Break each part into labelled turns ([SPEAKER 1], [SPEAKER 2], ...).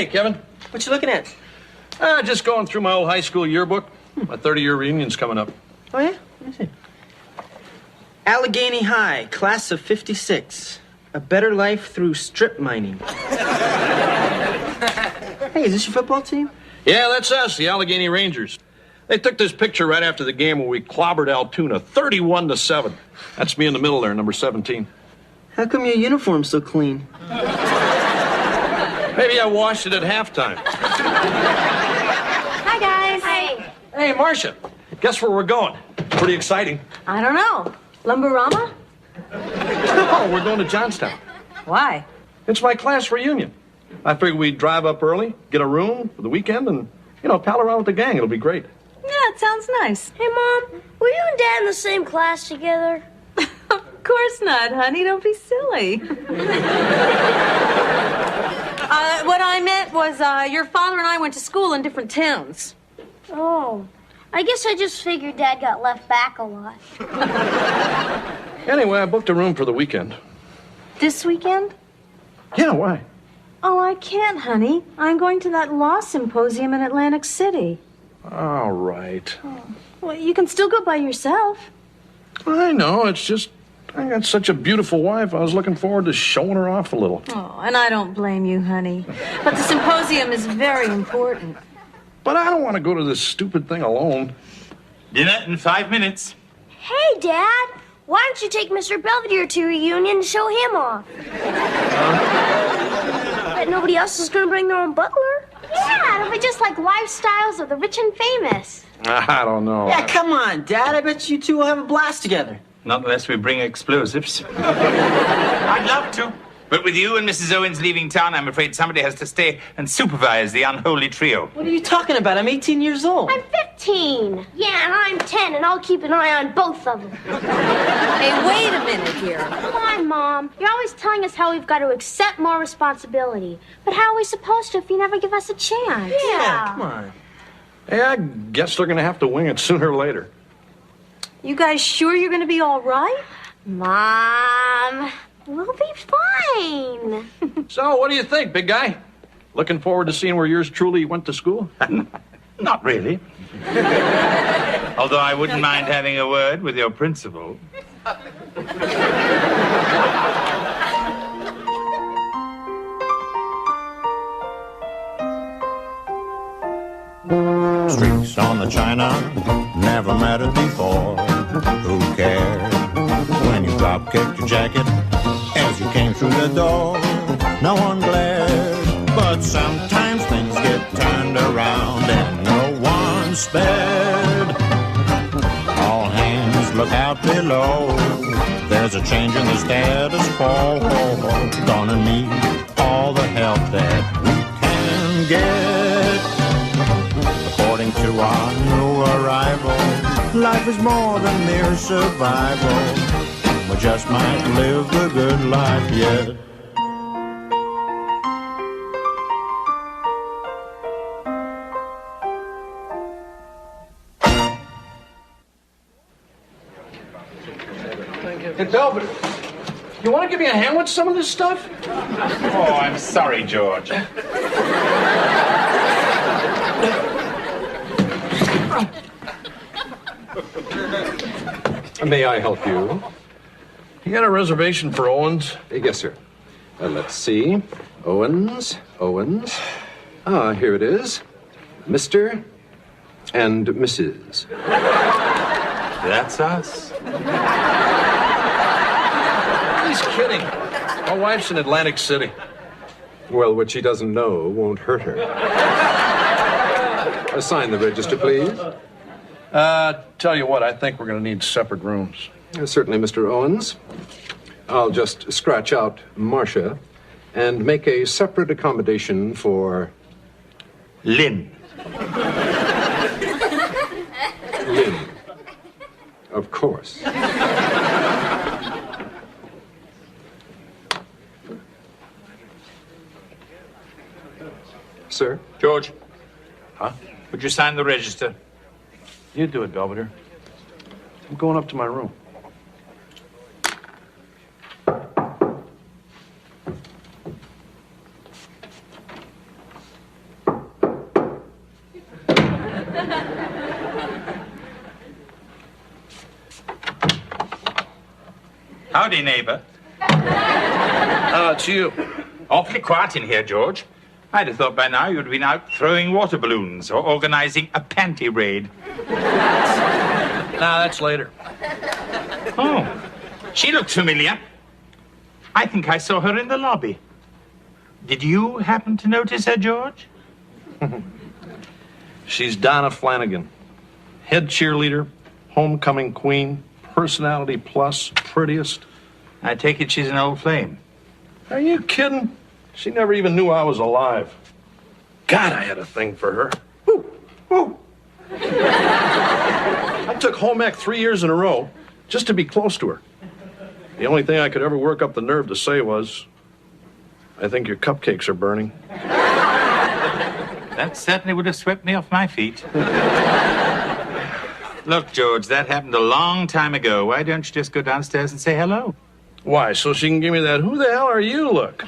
[SPEAKER 1] Hey, Kevin.
[SPEAKER 2] What you looking at?
[SPEAKER 1] Just going through my old high school yearbook. My 30-year reunion's coming up.
[SPEAKER 2] Oh, yeah? Let me see. Allegheny High, class of 56. A better life through strip mining. Hey, is this your football team?
[SPEAKER 1] Yeah, that's us, the Allegheny Rangers. They took this picture right after the game where we clobbered Altoona 31-7. That's me in the middle there, number 17.
[SPEAKER 2] How come your uniform's so clean?
[SPEAKER 1] Maybe I washed it at halftime.
[SPEAKER 3] Hi, guys.
[SPEAKER 4] Hi.
[SPEAKER 1] Hey, Marcia, guess where we're going? Pretty exciting.
[SPEAKER 3] I don't know. Lumberama?
[SPEAKER 1] Oh, we're going to Johnstown.
[SPEAKER 3] Why?
[SPEAKER 1] It's my class reunion. I figured we'd drive up early, get a room for the weekend, and, pal around with the gang. It'll be great.
[SPEAKER 3] Yeah, it sounds nice.
[SPEAKER 4] Hey, Mom, were you and Dad in the same class together?
[SPEAKER 3] Of course not, honey. Don't be silly. What I meant was your father and I went to school in different towns.
[SPEAKER 4] Oh, I guess I just figured Dad got left back a lot.
[SPEAKER 1] Anyway, I booked a room for the weekend.
[SPEAKER 3] This weekend?
[SPEAKER 1] Yeah, why?
[SPEAKER 3] Oh, I can't, honey. I'm going to that law symposium in Atlantic City.
[SPEAKER 1] All right.
[SPEAKER 3] Oh. Well, you can still go by yourself.
[SPEAKER 1] I know. It's just I got such a beautiful wife. I was looking forward to showing her off a little.
[SPEAKER 3] Oh, and I don't blame you, honey. But the symposium is very important.
[SPEAKER 1] But I don't want to go to this stupid thing alone.
[SPEAKER 5] Dinner in 5 minutes.
[SPEAKER 4] Hey, Dad, why don't you take Mr. Belvedere to a reunion and show him off? Bet nobody else is going to bring their own butler.
[SPEAKER 6] Yeah, it'll be just like Lifestyles of the Rich and Famous.
[SPEAKER 1] I don't know.
[SPEAKER 2] Yeah, come on, Dad. I bet you two will have a blast together.
[SPEAKER 5] Not unless we bring explosives. I'd love to. But with you and Mrs. Owens leaving town, I'm afraid somebody has to stay and supervise the unholy trio.
[SPEAKER 2] What are you talking about? I'm 18 years old.
[SPEAKER 6] I'm 15.
[SPEAKER 4] Yeah, and I'm 10, and I'll keep an eye on both of them.
[SPEAKER 3] Hey, wait a minute here.
[SPEAKER 6] Come on, Mom. You're always telling us how we've got to accept more responsibility. But how are we supposed to if you never give us a chance?
[SPEAKER 2] Yeah, come on.
[SPEAKER 1] Hey, I guess they're going to have to wing it sooner or later.
[SPEAKER 3] You guys sure you're going to be all right?
[SPEAKER 6] Mom, we'll be fine.
[SPEAKER 1] So, what do you think, big guy? Looking forward to seeing where yours truly went to school?
[SPEAKER 5] Not really. Although I wouldn't mind having a word with your principal.
[SPEAKER 7] Streaks on the china, never mattered before. Who cared when you drop-kicked your jacket as you came through the door? No one glared, but sometimes things get turned around and no one spared. All hands look out below. There's a change in the status quo. Gonna need all the help that we can get. According to our new arrival, life is more than mere survival. We just might live the good life yet.
[SPEAKER 1] Hey, Belvedere, you want to give me a hand with some of this stuff?
[SPEAKER 5] Oh, I'm sorry, George.
[SPEAKER 8] May I help you?
[SPEAKER 1] You got a reservation for Owens?
[SPEAKER 8] Yes, sir. Let's see. Owens. Ah, here it is. Mr. and Mrs.
[SPEAKER 5] That's us.
[SPEAKER 1] He's kidding. My wife's in Atlantic City.
[SPEAKER 8] Well, what she doesn't know won't hurt her. Sign the register, please.
[SPEAKER 1] Tell you what, I think we're going to need separate rooms.
[SPEAKER 8] Certainly, Mr. Owens. I'll just scratch out Marcia and make a separate accommodation for
[SPEAKER 5] Lynn.
[SPEAKER 8] Lynn. Of course. Sir?
[SPEAKER 5] George.
[SPEAKER 1] Huh?
[SPEAKER 5] Would you sign the register?
[SPEAKER 1] You do it, Belvedere. I'm going up to my room.
[SPEAKER 5] Howdy, neighbor.
[SPEAKER 1] It's you.
[SPEAKER 5] Awfully quiet in here, George. I'd have thought by now you'd been out throwing water balloons or organizing a panty raid.
[SPEAKER 1] Nah, that's later.
[SPEAKER 5] Oh, she looked familiar. I think I saw her in the lobby. Did you happen to notice her, George?
[SPEAKER 1] She's Donna Flanagan. Head cheerleader, homecoming queen, personality plus, prettiest.
[SPEAKER 5] I take it she's an old flame.
[SPEAKER 1] Are you kidding? She never even knew I was alive. God, I had a thing for her. Woo, woo. I took home ec 3 years in a row just to be close to her. The only thing I could ever work up the nerve to say was, I think your cupcakes are burning.
[SPEAKER 5] That certainly would have swept me off my feet. Look, George, that happened a long time ago. Why don't you just go downstairs and say hello?
[SPEAKER 1] Why, so she can give me that who the hell are you look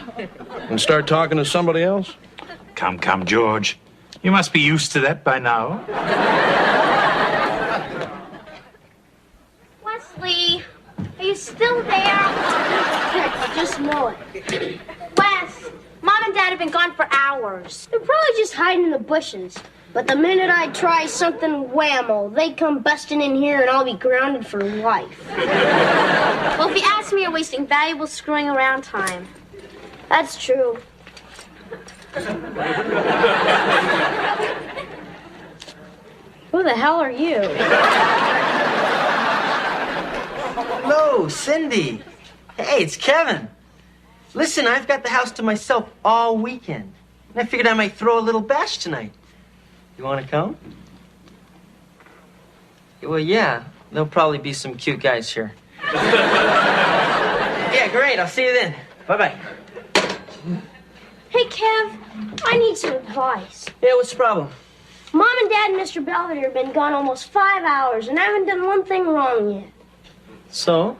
[SPEAKER 1] and start talking to somebody else?
[SPEAKER 5] Come, come, George. You must be used to that by now.
[SPEAKER 6] Wesley, are you still there? I just know it. Wes, Mom and Dad have been gone for hours.
[SPEAKER 4] They're probably just hiding in the bushes. But the minute I try something whammo, they come busting in here and I'll be grounded for life.
[SPEAKER 6] Well, if you ask me, you're wasting valuable screwing around time.
[SPEAKER 4] That's true.
[SPEAKER 6] Who the hell are you?
[SPEAKER 2] Hello, Cindy. Hey, it's Kevin. Listen, I've got the house to myself all weekend. And I figured I might throw a little bash tonight. You want to come? Well, yeah. There'll probably be some cute guys here. Yeah, great. I'll see you then. Bye-bye.
[SPEAKER 4] Hey, Kev, I need some advice.
[SPEAKER 2] Yeah, what's the problem?
[SPEAKER 4] Mom and Dad and Mr. Belvedere have been gone almost 5 hours and I haven't done one thing wrong yet.
[SPEAKER 2] So?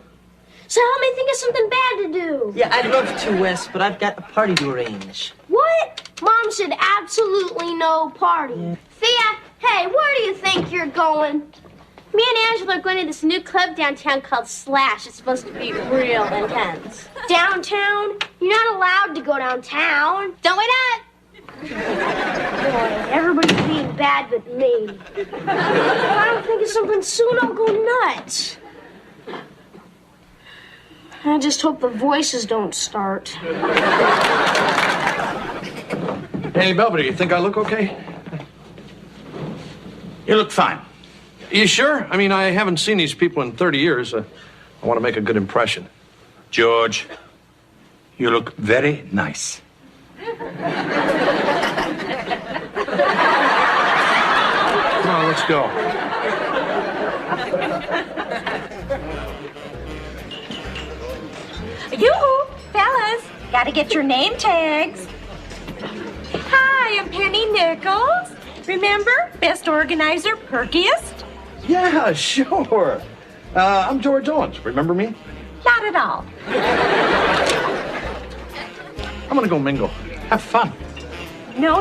[SPEAKER 4] So help me think of something bad to do.
[SPEAKER 2] Yeah, I'd love to, Wes, but I've got a party to arrange.
[SPEAKER 4] What? Mom said absolutely no party.
[SPEAKER 2] Yeah.
[SPEAKER 4] Thea, hey, where do you think you're going?
[SPEAKER 6] Me and Angela are going to this new club downtown called Slash. It's supposed to be real intense.
[SPEAKER 4] Downtown? You're not allowed to go downtown.
[SPEAKER 6] Don't wait up!
[SPEAKER 4] Boy, everybody's being bad but me. If I don't think of something soon, I'll go nuts. I just hope the voices don't start.
[SPEAKER 1] Hey, Belvedere, you think I look okay?
[SPEAKER 5] You look fine.
[SPEAKER 1] You sure? I mean, I haven't seen these people in 30 years. I want to make a good impression.
[SPEAKER 5] George, you look very nice.
[SPEAKER 1] Come on, let's go.
[SPEAKER 9] Yoo-hoo, fellas, gotta get your name tags. Hi, I'm Penny Nichols. Remember, best organizer, perkiest?
[SPEAKER 1] Yeah, sure. I'm George Owens. Remember me?
[SPEAKER 9] Not at all.
[SPEAKER 1] I'm gonna go mingle. Have fun.
[SPEAKER 9] No,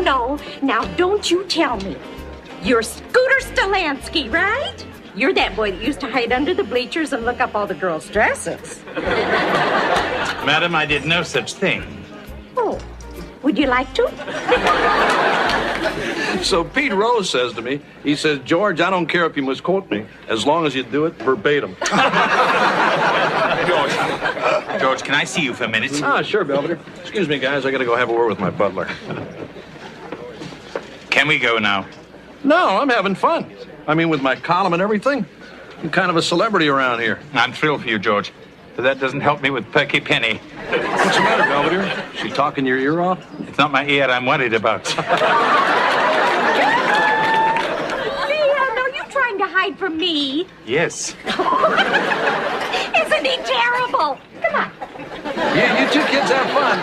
[SPEAKER 9] now don't you tell me. You're Scooter Stolansky, right? You're that boy that used to hide under the bleachers and look up all the girls' dresses.
[SPEAKER 5] Madam, I did no such thing.
[SPEAKER 9] Oh, would you like to?
[SPEAKER 1] So Pete Rose says to me, he says, George, I don't care if you misquote me, as long as you do it verbatim.
[SPEAKER 5] George, can I see you for a minute?
[SPEAKER 1] Sure, Belvedere. Excuse me, guys, I gotta go have a word with my butler.
[SPEAKER 5] Can we go now?
[SPEAKER 1] No, I'm having fun. I mean, with my column and everything. I'm kind of a celebrity around here.
[SPEAKER 5] I'm thrilled for you, George, but that doesn't help me with Perky Penny.
[SPEAKER 1] What's the matter, Belvedere? She talking your ear off?
[SPEAKER 5] It's not my ear I'm worried about.
[SPEAKER 9] Are you trying to hide from me?
[SPEAKER 5] Yes.
[SPEAKER 9] Isn't he terrible? Come on.
[SPEAKER 1] You two kids have fun.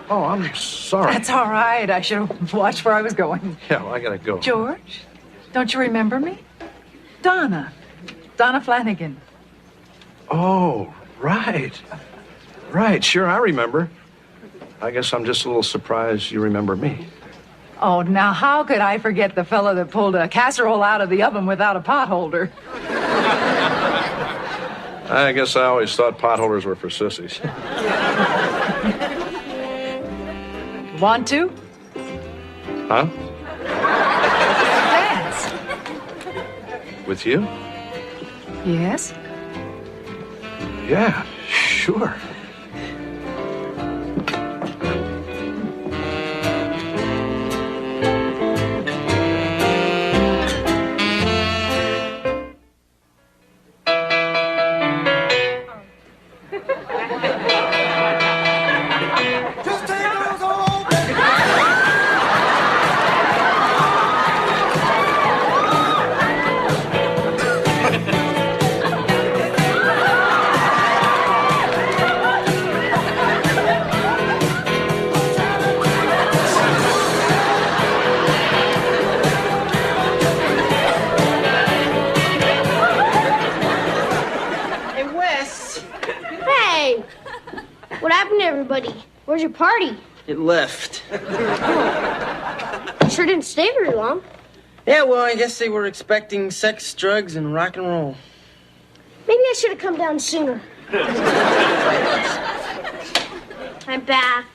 [SPEAKER 1] Oh, I'm sorry.
[SPEAKER 10] That's all right. I should have watched where I was going.
[SPEAKER 1] Yeah, well, I gotta go.
[SPEAKER 10] George, don't you remember me? Donna Flanagan.
[SPEAKER 1] Oh, right. Right, sure, I remember. I guess I'm just a little surprised you remember me.
[SPEAKER 10] Oh, now how could I forget the fellow that pulled a casserole out of the oven without a pot holder?
[SPEAKER 1] I guess I always thought potholders were for sissies.
[SPEAKER 10] Want to?
[SPEAKER 1] Huh?
[SPEAKER 10] Dance.
[SPEAKER 1] With you?
[SPEAKER 10] Yes.
[SPEAKER 1] Yeah, sure.
[SPEAKER 2] Hey, Wes.
[SPEAKER 6] Hey! What happened to everybody? Where's your party?
[SPEAKER 2] It left.
[SPEAKER 6] You sure didn't stay very long.
[SPEAKER 2] Yeah, well, I guess they were expecting sex, drugs, and rock and roll.
[SPEAKER 6] Maybe I should have come down sooner. I'm back.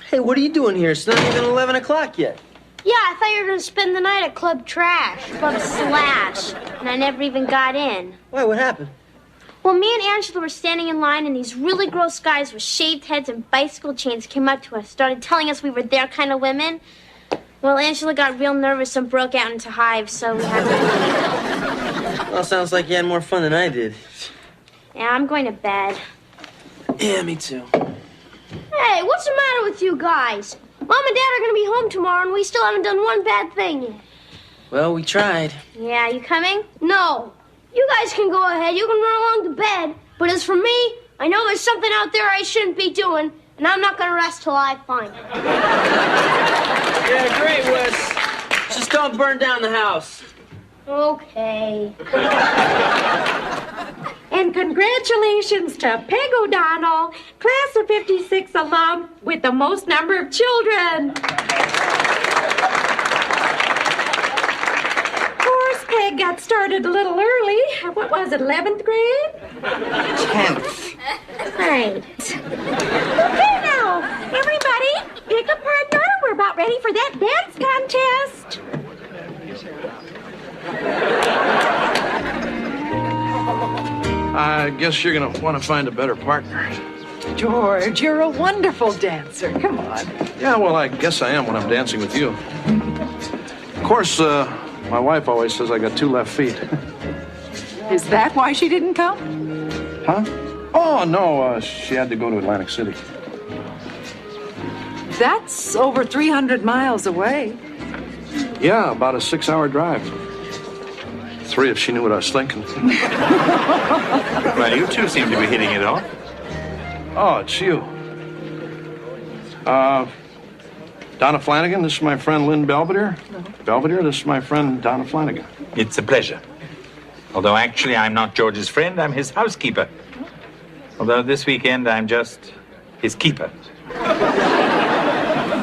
[SPEAKER 2] Hey, what are you doing here? It's not even 11 o'clock yet.
[SPEAKER 6] Yeah, I thought you were going to spend the night at Club Trash, Club Slash, and I never even got in.
[SPEAKER 2] Why, what happened?
[SPEAKER 6] Well, me and Angela were standing in line, and these really gross guys with shaved heads and bicycle chains came up to us, started telling us we were their kind of women. Well, Angela got real nervous and broke out into hives, so we had to leave.
[SPEAKER 2] Well, sounds like you had more fun than I did.
[SPEAKER 6] Yeah, I'm going to bed.
[SPEAKER 2] Yeah, me too.
[SPEAKER 6] Hey, what's the matter with you guys? Mom and Dad are going to be home tomorrow, and we still haven't done one bad thing yet.
[SPEAKER 2] Well, we tried.
[SPEAKER 6] Yeah, you coming? No. You guys can go ahead. You can run along to bed. But as for me, I know there's something out there I shouldn't be doing, and I'm not going to rest till I find it.
[SPEAKER 2] Yeah, great, Wes. Just don't burn down the house.
[SPEAKER 6] Okay.
[SPEAKER 9] And congratulations to Peg O'Donnell, class of 56 alum with the most number of children. Of course, Peg got started a little early. What was it, 11th grade?
[SPEAKER 2] 10th.
[SPEAKER 6] Right.
[SPEAKER 9] Okay, now, everybody, pick a partner. We're about ready for that dance contest.
[SPEAKER 1] I guess you're gonna want to find a better partner.
[SPEAKER 10] George, you're a wonderful dancer. Come on.
[SPEAKER 1] Yeah, well, I guess I am when I'm dancing with you. Of course, my wife always says I got two left feet.
[SPEAKER 10] Is that why she didn't come?
[SPEAKER 1] Huh? Oh, no, she had to go to Atlantic City.
[SPEAKER 10] That's over 300 miles away.
[SPEAKER 1] Yeah, about a 6-hour drive. 3 if she knew what I was thinking.
[SPEAKER 5] Well, you two seem to be hitting it off.
[SPEAKER 1] Oh, it's you. Donna Flanagan, this is my friend Lynn Belvedere. Belvedere, this is my friend Donna Flanagan.
[SPEAKER 5] It's a pleasure. Although actually I'm not George's friend, I'm his housekeeper. Although this weekend I'm just his keeper.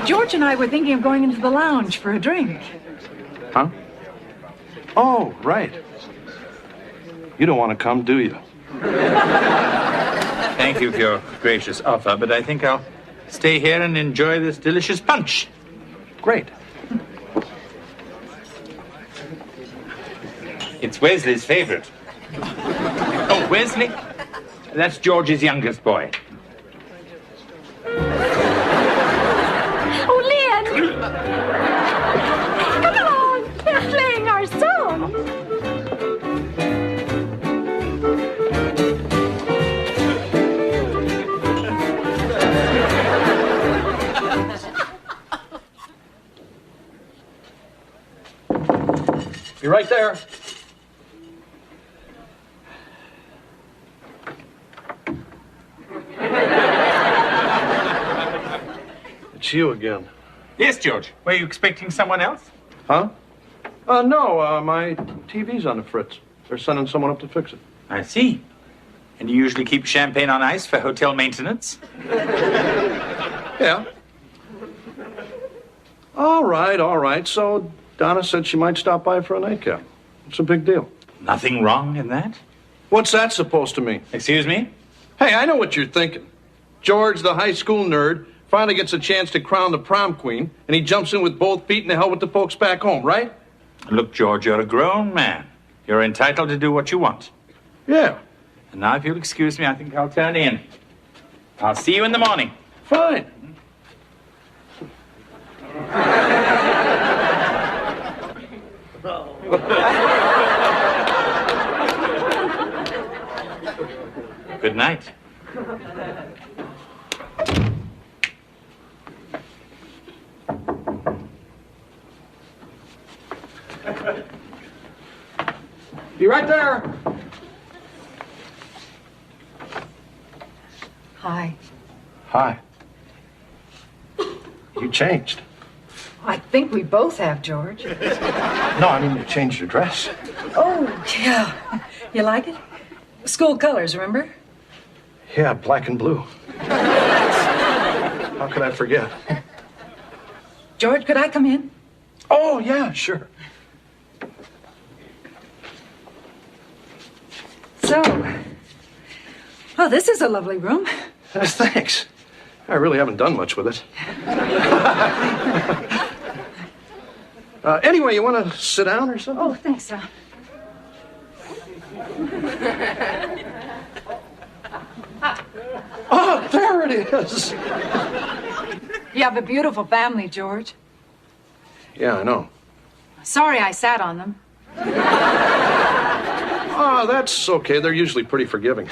[SPEAKER 10] George and I were thinking of going into the lounge for a drink.
[SPEAKER 1] Huh? Oh, right. You don't want to come, do you?
[SPEAKER 5] Thank you for your gracious offer, but I think I'll stay here and enjoy this delicious punch.
[SPEAKER 1] Great.
[SPEAKER 5] It's Wesley's favorite. Oh, Wesley? That's George's youngest boy.
[SPEAKER 9] Oh, Lynn! Come along. They're playing our song.
[SPEAKER 1] Be right there. It's you again.
[SPEAKER 5] Yes, George. Were you expecting someone else?
[SPEAKER 1] Huh? No, my TV's on the fritz. They're sending someone up to fix it.
[SPEAKER 5] I see. And you usually keep champagne on ice for hotel maintenance?
[SPEAKER 1] Yeah. All right. So Donna said she might stop by for a nightcap. It's a big deal.
[SPEAKER 5] Nothing wrong in that?
[SPEAKER 1] What's that supposed to mean?
[SPEAKER 5] Excuse me?
[SPEAKER 1] Hey, I know what you're thinking. George, the high school nerd, finally gets a chance to crown the prom queen, and he jumps in with both feet and the hell with the folks back home, right?
[SPEAKER 5] Look, George, you're a grown man. You're entitled to do what you want.
[SPEAKER 1] Yeah,
[SPEAKER 5] And now, if you'll excuse me, I think I'll turn in. I'll see you in the morning.
[SPEAKER 1] fine.
[SPEAKER 5] Good night.
[SPEAKER 8] Be right there.
[SPEAKER 10] Hi.
[SPEAKER 1] Hi. You changed.
[SPEAKER 10] I think we both have, George.
[SPEAKER 1] No, I mean, you changed your dress.
[SPEAKER 10] Oh, yeah. You like it? School colors, remember?
[SPEAKER 1] Yeah, black and blue. How could I forget?
[SPEAKER 10] George, could I come in?
[SPEAKER 1] Oh, yeah, sure.
[SPEAKER 10] So, oh, this is a lovely room.
[SPEAKER 1] Thanks. I really haven't done much with it. Anyway, you want to sit down or something?
[SPEAKER 10] Oh, thanks,
[SPEAKER 1] Oh, there it is.
[SPEAKER 10] You have a beautiful family, George.
[SPEAKER 1] Yeah, I know.
[SPEAKER 10] Sorry I sat on them.
[SPEAKER 1] Oh, that's okay. They're usually pretty forgiving.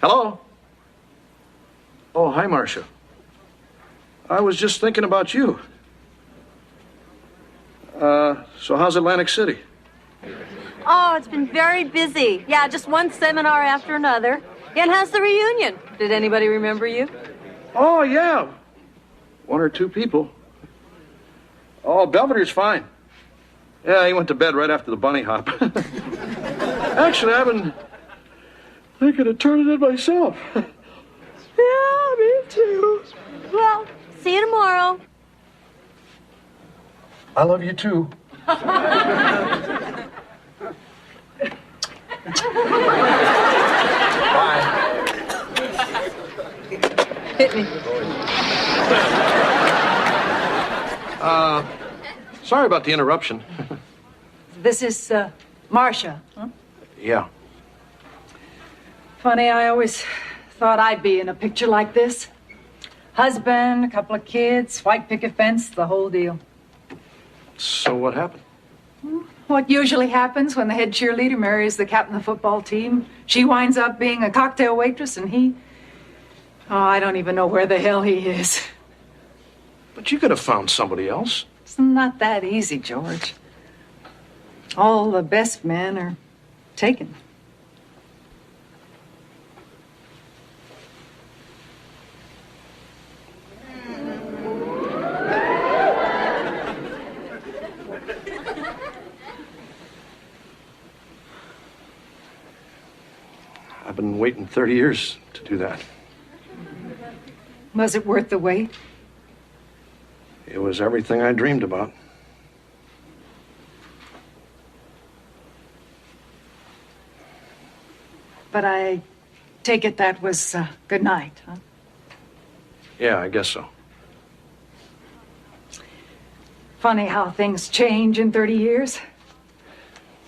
[SPEAKER 1] Hello? Oh, hi, Marcia. I was just thinking about you. So how's Atlantic City?
[SPEAKER 3] Oh, it's been very busy. Yeah, just one seminar after another. And how's the reunion? Did anybody remember you?
[SPEAKER 1] Oh, yeah. One or two people. Oh, Belvedere's fine. Yeah, he went to bed right after the bunny hop. Actually, I've been thinking of turning it myself.
[SPEAKER 3] Yeah, me too. Well, see you tomorrow.
[SPEAKER 1] I love you too. Bye.
[SPEAKER 10] Hit me.
[SPEAKER 1] Sorry about the interruption.
[SPEAKER 10] This is, Marcia, huh?
[SPEAKER 1] Yeah.
[SPEAKER 10] Funny, I always thought I'd be in a picture like this. Husband, a couple of kids, white picket fence, the whole deal.
[SPEAKER 1] So what happened?
[SPEAKER 10] What usually happens when the head cheerleader marries the captain of the football team? She winds up being a cocktail waitress, and he... Oh, I don't even know where the hell he is.
[SPEAKER 1] But you could have found somebody else.
[SPEAKER 10] It's not that easy, George. All the best men are taken.
[SPEAKER 1] I've been waiting 30 years to do that.
[SPEAKER 10] Was it worth the wait?
[SPEAKER 1] It was everything I dreamed about.
[SPEAKER 10] But I take it that was good night, huh?
[SPEAKER 1] Yeah, I guess so.
[SPEAKER 10] Funny how things change in 30 years.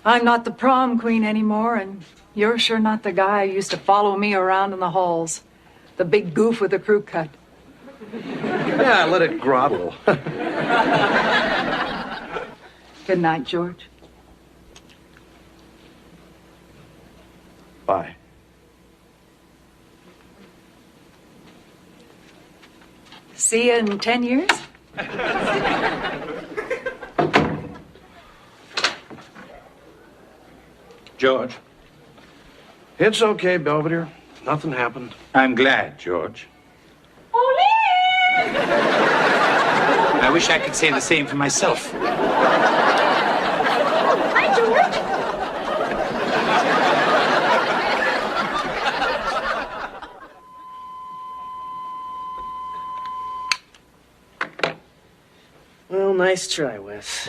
[SPEAKER 10] I'm not the prom queen anymore, and you're sure not the guy who used to follow me around in the halls. The big goof with the crew cut.
[SPEAKER 1] Yeah, let it grow out a little.
[SPEAKER 10] Good night, George.
[SPEAKER 1] Bye.
[SPEAKER 10] See you in 10 years?
[SPEAKER 5] George,
[SPEAKER 1] It's okay, Belvedere. Nothing happened.
[SPEAKER 5] I'm glad, George. I wish I could say the same for myself.
[SPEAKER 6] Hi, George.
[SPEAKER 1] Well,
[SPEAKER 2] Well, nice try, Wes.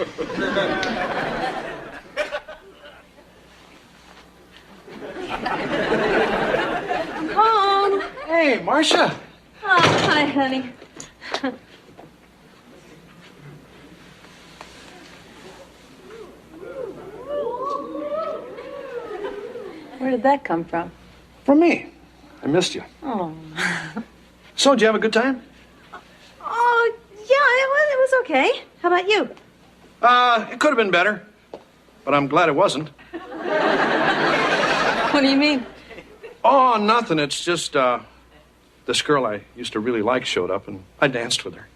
[SPEAKER 3] Home.
[SPEAKER 1] Hey, Marcia.
[SPEAKER 3] Oh, hi, honey. Where did that come from?
[SPEAKER 1] From me. I missed you.
[SPEAKER 3] Oh.
[SPEAKER 1] So, did you have a good time?
[SPEAKER 3] Oh, yeah, it was okay. How about you?
[SPEAKER 1] It could have been better, but I'm glad it wasn't.
[SPEAKER 3] What do you mean?
[SPEAKER 1] Oh, nothing. It's just, this girl I used to really like showed up, and I danced with her.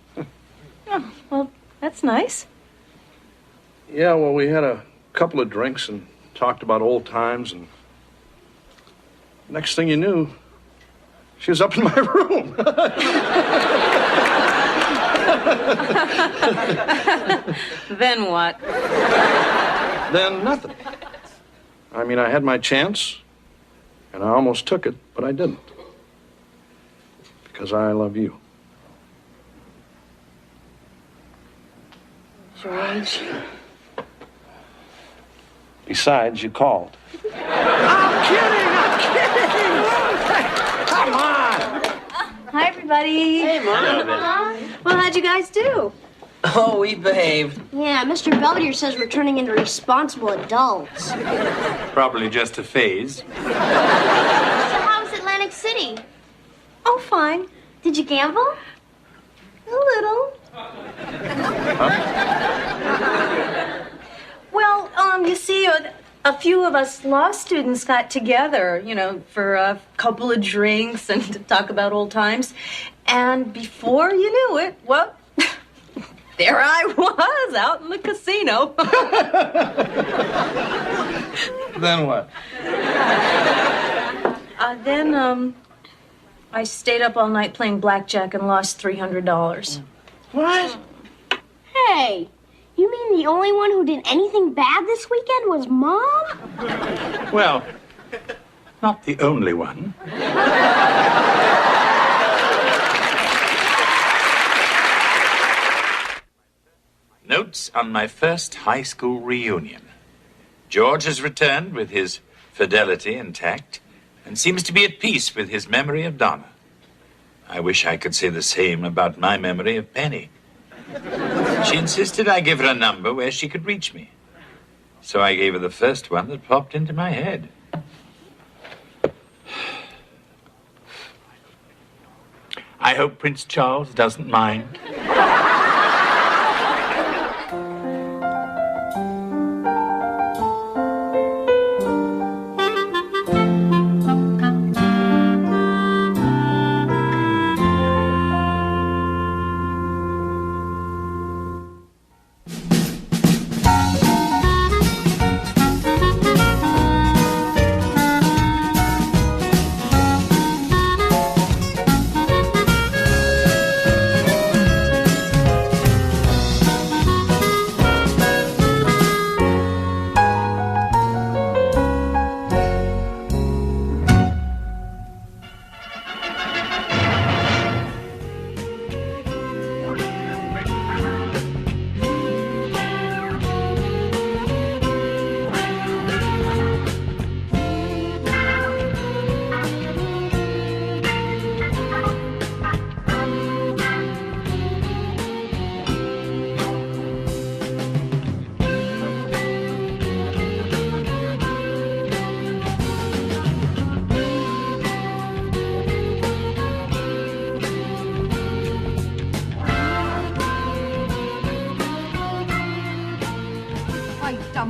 [SPEAKER 3] Oh, well, that's nice.
[SPEAKER 1] Yeah, well, we had a couple of drinks and talked about old times, and next thing you knew, she was up in my room.
[SPEAKER 3] Then what?
[SPEAKER 1] Then nothing. I mean, I had my chance, and I almost took it, but I didn't. Because I love you.
[SPEAKER 3] George.
[SPEAKER 1] Besides, you called.
[SPEAKER 3] I'm kidding!
[SPEAKER 1] Come on!
[SPEAKER 3] Hi, everybody.
[SPEAKER 2] Hey, Mom.
[SPEAKER 3] Well, how'd you guys do?
[SPEAKER 2] Oh, we behaved.
[SPEAKER 6] Yeah, Mr. Belvedere says we're turning into responsible adults.
[SPEAKER 5] Probably just a phase.
[SPEAKER 6] So how was Atlantic City?
[SPEAKER 3] Oh, fine.
[SPEAKER 6] Did you gamble?
[SPEAKER 3] A little. Well, you see, a few of us law students got together, for a couple of drinks and to talk about old times. And before you knew it, well, there I was out in the casino.
[SPEAKER 1] Then what?
[SPEAKER 3] Then I stayed up all night playing blackjack and lost $300.
[SPEAKER 1] What?
[SPEAKER 6] Hey, you mean the only one who did anything bad this weekend was Mom?
[SPEAKER 5] Well, not the only one. Notes on my first high school reunion. George has returned with his fidelity intact and seems to be at peace with his memory of Donna. I wish I could say the same about my memory of Penny. She insisted I give her a number where she could reach me. So I gave her the first one that popped into my head. I hope Prince Charles doesn't mind.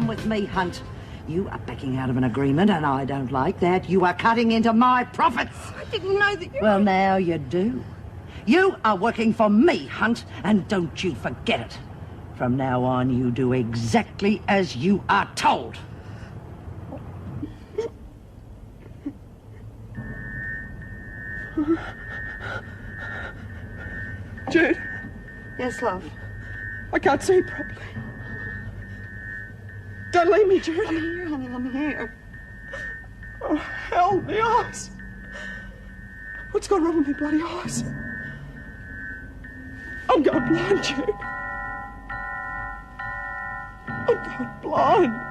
[SPEAKER 11] With me, Hunt. You are backing out of an agreement, and I don't like that. You are cutting into my profits.
[SPEAKER 9] I didn't know that you...
[SPEAKER 11] Well, now you do. You are working for me, Hunt, and don't you forget it. From now on, you do exactly as you are told.
[SPEAKER 9] Jude,
[SPEAKER 11] Yes, love.
[SPEAKER 9] I can't see properly. Don't leave me, Jude.
[SPEAKER 11] I'm here, honey, I'm here.
[SPEAKER 9] Oh, hell, the eyes. What's gone wrong with my bloody eyes? I'm going blind, Jude.
[SPEAKER 11] God, blind.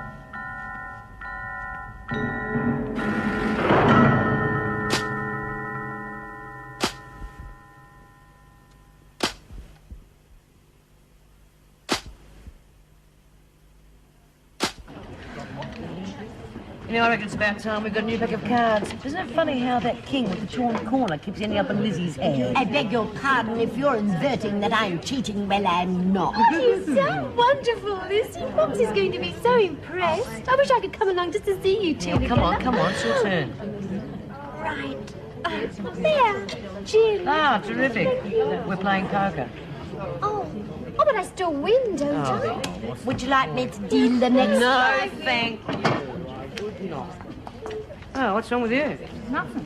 [SPEAKER 12] You know, I reckon it's about time we got a new pack of cards. Isn't it funny how that king with the torn corner keeps ending up in Lizzie's hair?
[SPEAKER 13] I beg your pardon if you're inverting that I'm cheating. Well, I'm not.
[SPEAKER 6] Oh, you sound wonderful, Lizzie. Mumsy's going to be so impressed. I wish I could come along just to see you two together.
[SPEAKER 12] Come on, it's your turn.
[SPEAKER 6] Right. There, Jim.
[SPEAKER 12] Ah, terrific. We're playing poker.
[SPEAKER 6] Oh, but I still win, don't I?
[SPEAKER 13] Would you like me to deal the next
[SPEAKER 12] No,
[SPEAKER 13] time?
[SPEAKER 12] thank you. Good night. Oh, what's wrong with you?
[SPEAKER 10] Nothing.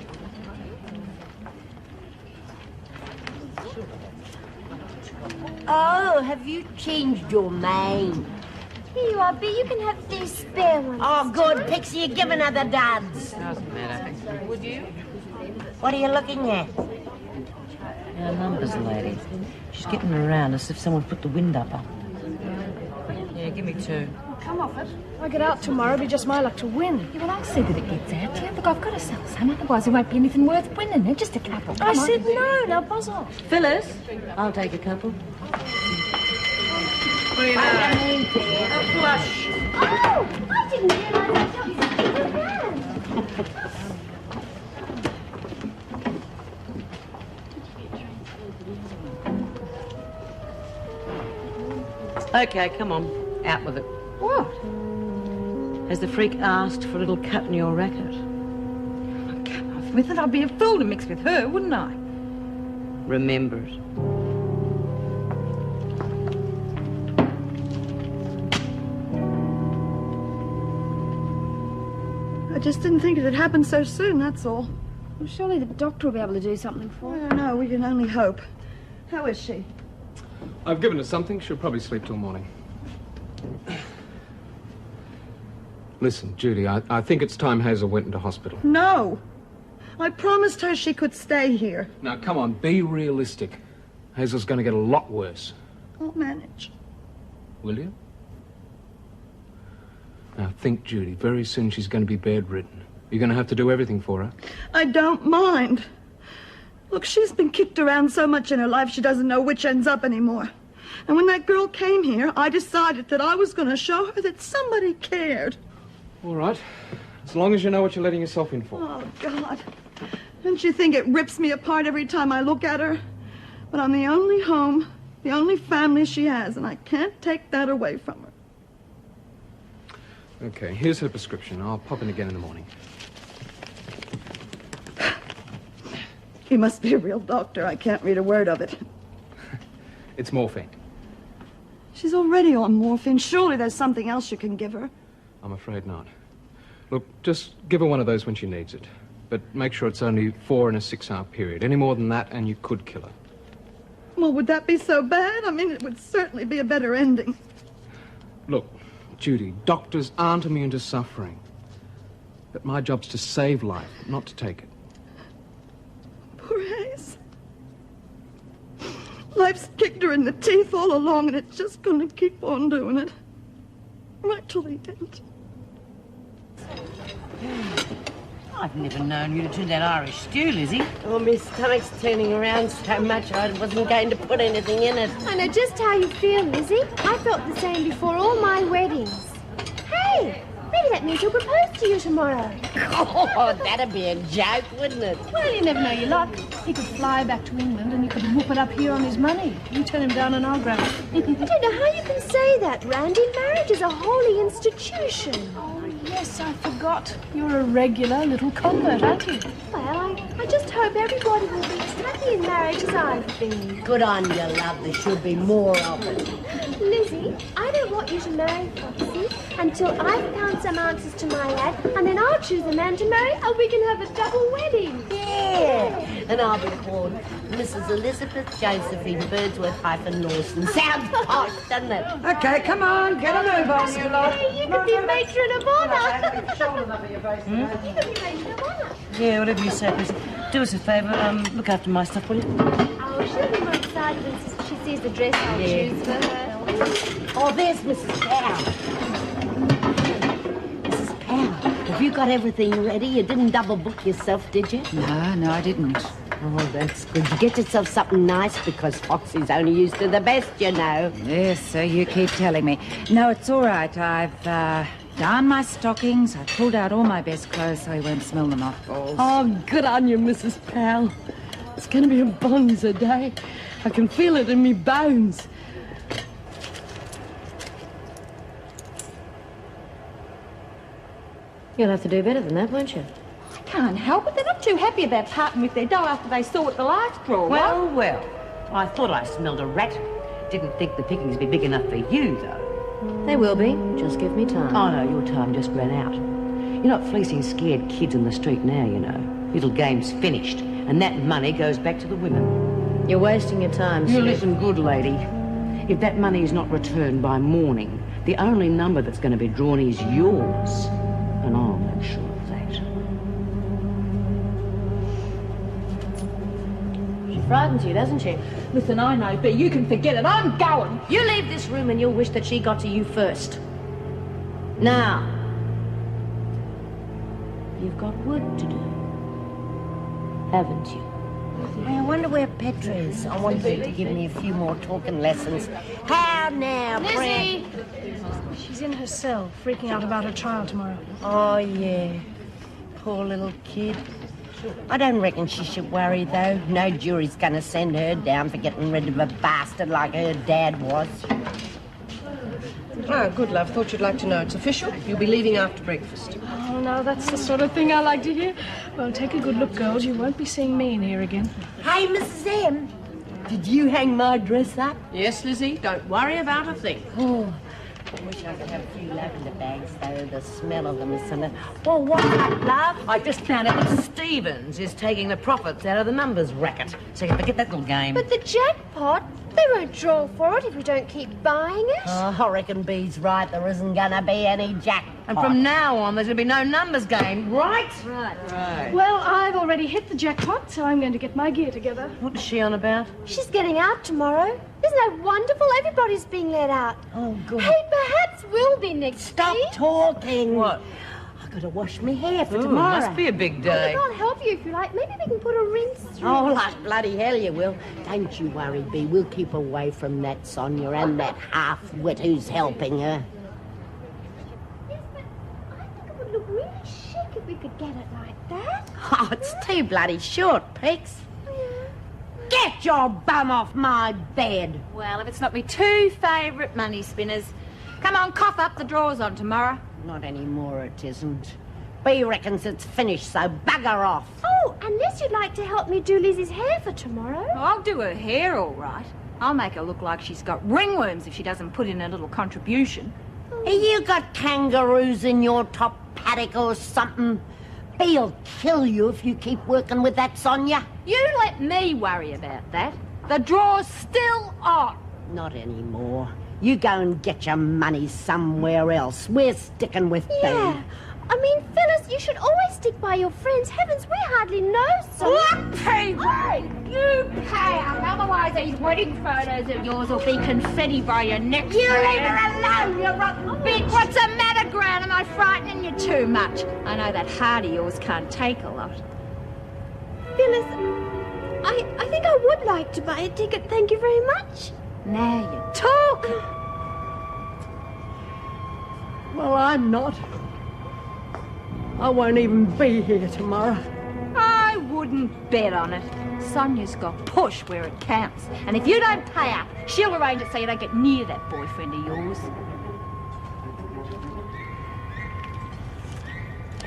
[SPEAKER 13] Oh, have you changed your mind?
[SPEAKER 6] Here you are, Bea. You can have these spare ones.
[SPEAKER 13] Oh, good, Pixie. Give another duds.
[SPEAKER 12] Doesn't matter. Would you?
[SPEAKER 13] What are you looking at?
[SPEAKER 12] Our numbers, lady. She's getting around as if someone put the wind up her. Yeah, give me 2.
[SPEAKER 14] Come off it. If I get out tomorrow, it'll be just my luck to win.
[SPEAKER 9] Yeah, well, I'll see that it gets out. Yeah, look, I've got to sell some, otherwise it won't be anything worth winning. They're just a couple.
[SPEAKER 14] I said no. Now buzz off.
[SPEAKER 12] Phyllis, I'll take a couple. What do you know? A flush.
[SPEAKER 6] Oh, I didn't realise I got such a good hand.
[SPEAKER 12] Okay, come on. Out with it.
[SPEAKER 9] What?
[SPEAKER 12] Has the freak asked for a little cut in your racket?
[SPEAKER 9] Oh, come off with it. I'd be a fool to mix with her, wouldn't I?
[SPEAKER 12] Remember it.
[SPEAKER 14] I just didn't think it'd happen so soon, that's all.
[SPEAKER 4] Well, surely the doctor will be able to do something for her.
[SPEAKER 14] I don't know. We can only hope. How is she?
[SPEAKER 8] I've given her something. She'll probably sleep till morning. Listen, Judy, I think it's time Hazel went into hospital.
[SPEAKER 14] No. I promised her she could stay here.
[SPEAKER 8] Now, come on, be realistic. Hazel's going to get a lot worse.
[SPEAKER 14] I'll manage.
[SPEAKER 8] Will you? Now, think, Judy, very soon she's going to be bedridden. You're going to have to do everything for her.
[SPEAKER 14] I don't mind. Look, she's been kicked around so much in her life she doesn't know which end's up anymore. And when that girl came here, I decided that I was going to show her that somebody cared.
[SPEAKER 8] All right. As long as you know what you're letting yourself in for.
[SPEAKER 14] Oh, God. Don't you think it rips me apart every time I look at her? But I'm the only home, the only family she has, and I can't take that away from her.
[SPEAKER 8] Okay, here's her prescription. I'll pop in again in the morning.
[SPEAKER 14] He must be a real doctor. I can't read a word of it.
[SPEAKER 8] It's morphine.
[SPEAKER 14] She's already on morphine. Surely there's something else you can give her.
[SPEAKER 8] I'm afraid not. Look, just give her one of those when she needs it. But make sure it's only 4 in a 6-hour period. Any more than that, and you could kill her.
[SPEAKER 14] Well, would that be so bad? I mean, it would certainly be a better ending.
[SPEAKER 8] Look, Judy, doctors aren't immune to suffering. But my job's to save life, not to take it.
[SPEAKER 14] Poor Hayes. Life's kicked her in the teeth all along, and it's just going to keep on doing it. Right till the end.
[SPEAKER 12] I've never known you to turn that Irish stew, Lizzie.
[SPEAKER 13] Oh, my stomach's turning around so much I wasn't going to put anything in it.
[SPEAKER 6] I know just how you feel, Lizzie. I felt the same before all my weddings. Hey, maybe that means he'll propose to you tomorrow.
[SPEAKER 13] Oh, that'd be a joke, wouldn't it?
[SPEAKER 14] Well, you never know your luck. He could fly back to England and you could whoop it up here on his money. You turn him down and I'll grab it.
[SPEAKER 6] I don't know how you can say that, Randy. Marriage is a holy institution.
[SPEAKER 14] Oh, yes, I forgot. You're a regular little convert, aren't you?
[SPEAKER 6] Well, I just hope everybody will be as happy in marriage as I've been.
[SPEAKER 13] Good on you, love. There should be more of it.
[SPEAKER 6] Lizzie, I don't want you to marry Foxy until I've found some answers to my ad, and then I'll choose a man to marry, and we can have a double wedding.
[SPEAKER 13] Yeah. And I'll be called Mrs. Elizabeth Josephine Birdsworth-Lawson. Sounds posh, doesn't it?
[SPEAKER 11] Okay, come on, get a move on, you lot.
[SPEAKER 6] Hey, you could be matron of honour.
[SPEAKER 11] Your shoulders up in your face.
[SPEAKER 6] You could be matron of honour.
[SPEAKER 12] Yeah, whatever you say, Lizzie. Do us a favour, look after my stuff, will you?
[SPEAKER 6] Oh, she'll be more excited when she sees the dress I'll choose for her.
[SPEAKER 13] Oh, there's Mrs. Cow. Have you got everything ready? You didn't double book yourself, did you?
[SPEAKER 10] No, I didn't.
[SPEAKER 13] Oh, that's good. You get yourself something nice because Foxy's only used to the best, you know.
[SPEAKER 10] Yes, so you keep telling me. No, it's all right. I've darned my stockings. I pulled out all my best clothes so he won't smell the mothballs.
[SPEAKER 15] Oh, good on you, Mrs. Powell. It's going to be a bonza day. I can feel it in me bones.
[SPEAKER 12] You'll have to do better than that, won't you?
[SPEAKER 9] I can't help it. They're not too happy about parting with their dough after they saw what the last draw was.
[SPEAKER 12] Well. I thought I smelled a rat. Didn't think the pickings would be big enough for you, though. They will be. Just give me time.
[SPEAKER 15] Oh, no, your time just ran out. You're not fleecing scared kids in the street now, you know. Little game's finished, and that money goes back to the women.
[SPEAKER 12] You're wasting your time,
[SPEAKER 15] You
[SPEAKER 12] Smith.
[SPEAKER 15] listen good, lady. If that money is not returned by morning, the only number that's going to be drawn is yours. And I'll make sure of that.
[SPEAKER 12] She frightens you, doesn't she?
[SPEAKER 9] Listen, I know, but you can forget it. I'm going.
[SPEAKER 12] You leave this room and you'll wish that she got to you first. Now, you've got work to do, haven't you?
[SPEAKER 13] I wonder where Petra is. I want her to give me a few more talking lessons. How now,
[SPEAKER 4] Lizzie! She's in her cell, freaking out about her trial tomorrow.
[SPEAKER 13] Oh, yeah. Poor little kid. I don't reckon she should worry, though. No jury's gonna send her down for getting rid of a bastard like her dad was.
[SPEAKER 16] Ah, good, love. Thought you'd like to know. It's official. You'll be leaving after breakfast.
[SPEAKER 4] Oh, no, that's the sort of thing I like to hear. Well, take a good look, girls. You won't be seeing me in here again.
[SPEAKER 13] Hey, Mrs. M. Did you hang my dress up?
[SPEAKER 16] Yes, Lizzie. Don't worry about a thing.
[SPEAKER 13] Oh, I wish I could have a few lavender bags, though. The smell of them is something. Well, what's up, love?
[SPEAKER 15] I just found out that Stevens is taking the profits out of the numbers racket. So you forget that little game.
[SPEAKER 6] But the jackpot, they won't draw for it if we don't keep buying it.
[SPEAKER 13] Oh, I reckon Bee's right. There isn't gonna be any jackpot.
[SPEAKER 15] And from now on, there's going to be no numbers game, right?
[SPEAKER 4] Right. Well, I've already hit the jackpot, so I'm going to get my gear together.
[SPEAKER 15] What's she on about?
[SPEAKER 6] She's getting out tomorrow. Isn't that wonderful? Everybody's being let out.
[SPEAKER 13] Oh, good.
[SPEAKER 6] Hey, perhaps we'll be next
[SPEAKER 13] Stop
[SPEAKER 6] week.
[SPEAKER 13] talking.
[SPEAKER 15] What?
[SPEAKER 13] I've got to wash my hair for
[SPEAKER 15] Ooh,
[SPEAKER 13] tomorrow.
[SPEAKER 15] must be a big
[SPEAKER 6] Oh,
[SPEAKER 15] day.
[SPEAKER 6] I'll help you if you like. Maybe we can put a rinse through.
[SPEAKER 13] Oh, like bloody hell you will. Don't you worry, Bee. We'll keep away from that Sonia and that half-wit who's helping her.
[SPEAKER 6] Yes, but I think it would look really chic if we could get it like that.
[SPEAKER 13] Oh, it's too bloody short, Peeks. Get your bum off my bed.
[SPEAKER 9] Well, if it's not me two favourite money spinners. Come on, cough up. The draw's on tomorrow.
[SPEAKER 13] Not anymore, it isn't. Bee reckons it's finished, so bugger off.
[SPEAKER 6] Oh, unless you'd like to help me do Lizzie's hair for tomorrow.
[SPEAKER 9] Oh, I'll do her hair all right. I'll make her look like she's got ringworms if she doesn't put in a little contribution.
[SPEAKER 13] Have you got kangaroos in your top paddock or something? Bee'll kill you if you keep working with that Sonia.
[SPEAKER 9] You let me worry about that. The draw's still on.
[SPEAKER 13] Not anymore. You go and get your money somewhere else. We're sticking with
[SPEAKER 6] Yeah.
[SPEAKER 13] Bee.
[SPEAKER 6] I mean, Phyllis, you should always stick by your friends. Heavens, we hardly know some.
[SPEAKER 9] What, Pay? You pay up, otherwise these wedding photos of yours will be confetti by your next
[SPEAKER 6] You
[SPEAKER 9] friend.
[SPEAKER 6] leave her alone, you rotten
[SPEAKER 9] Bitch, what's the matter, Gran? Am I frightening you too much? I know that heart of yours can't take a lot.
[SPEAKER 6] Phyllis, I think I would like to buy a ticket. Thank you very much.
[SPEAKER 9] Now you're talking.
[SPEAKER 15] Well, I'm not. I won't even be here tomorrow.
[SPEAKER 9] I wouldn't bet on it. Sonia's got push where it counts. And if you don't pay up, she'll arrange it so you don't get near that boyfriend of yours.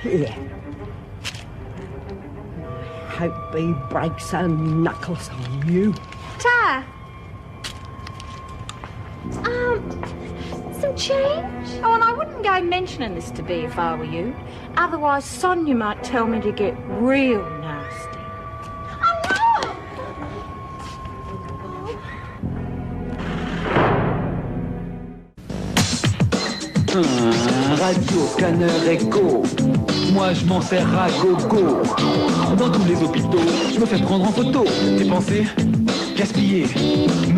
[SPEAKER 13] Here. I hope Bee breaks her knuckles on you.
[SPEAKER 6] Ta. Some change?
[SPEAKER 9] Oh, and I wouldn't go mentioning this to Bea if I were you. Otherwise, Sonia might tell me to get real nasty.
[SPEAKER 17] Radio Caneur Echo. Moi je m'en sers à gogo. Dans tous les hôpitaux, je me fais prendre en photo. T'es pensé gaspiller.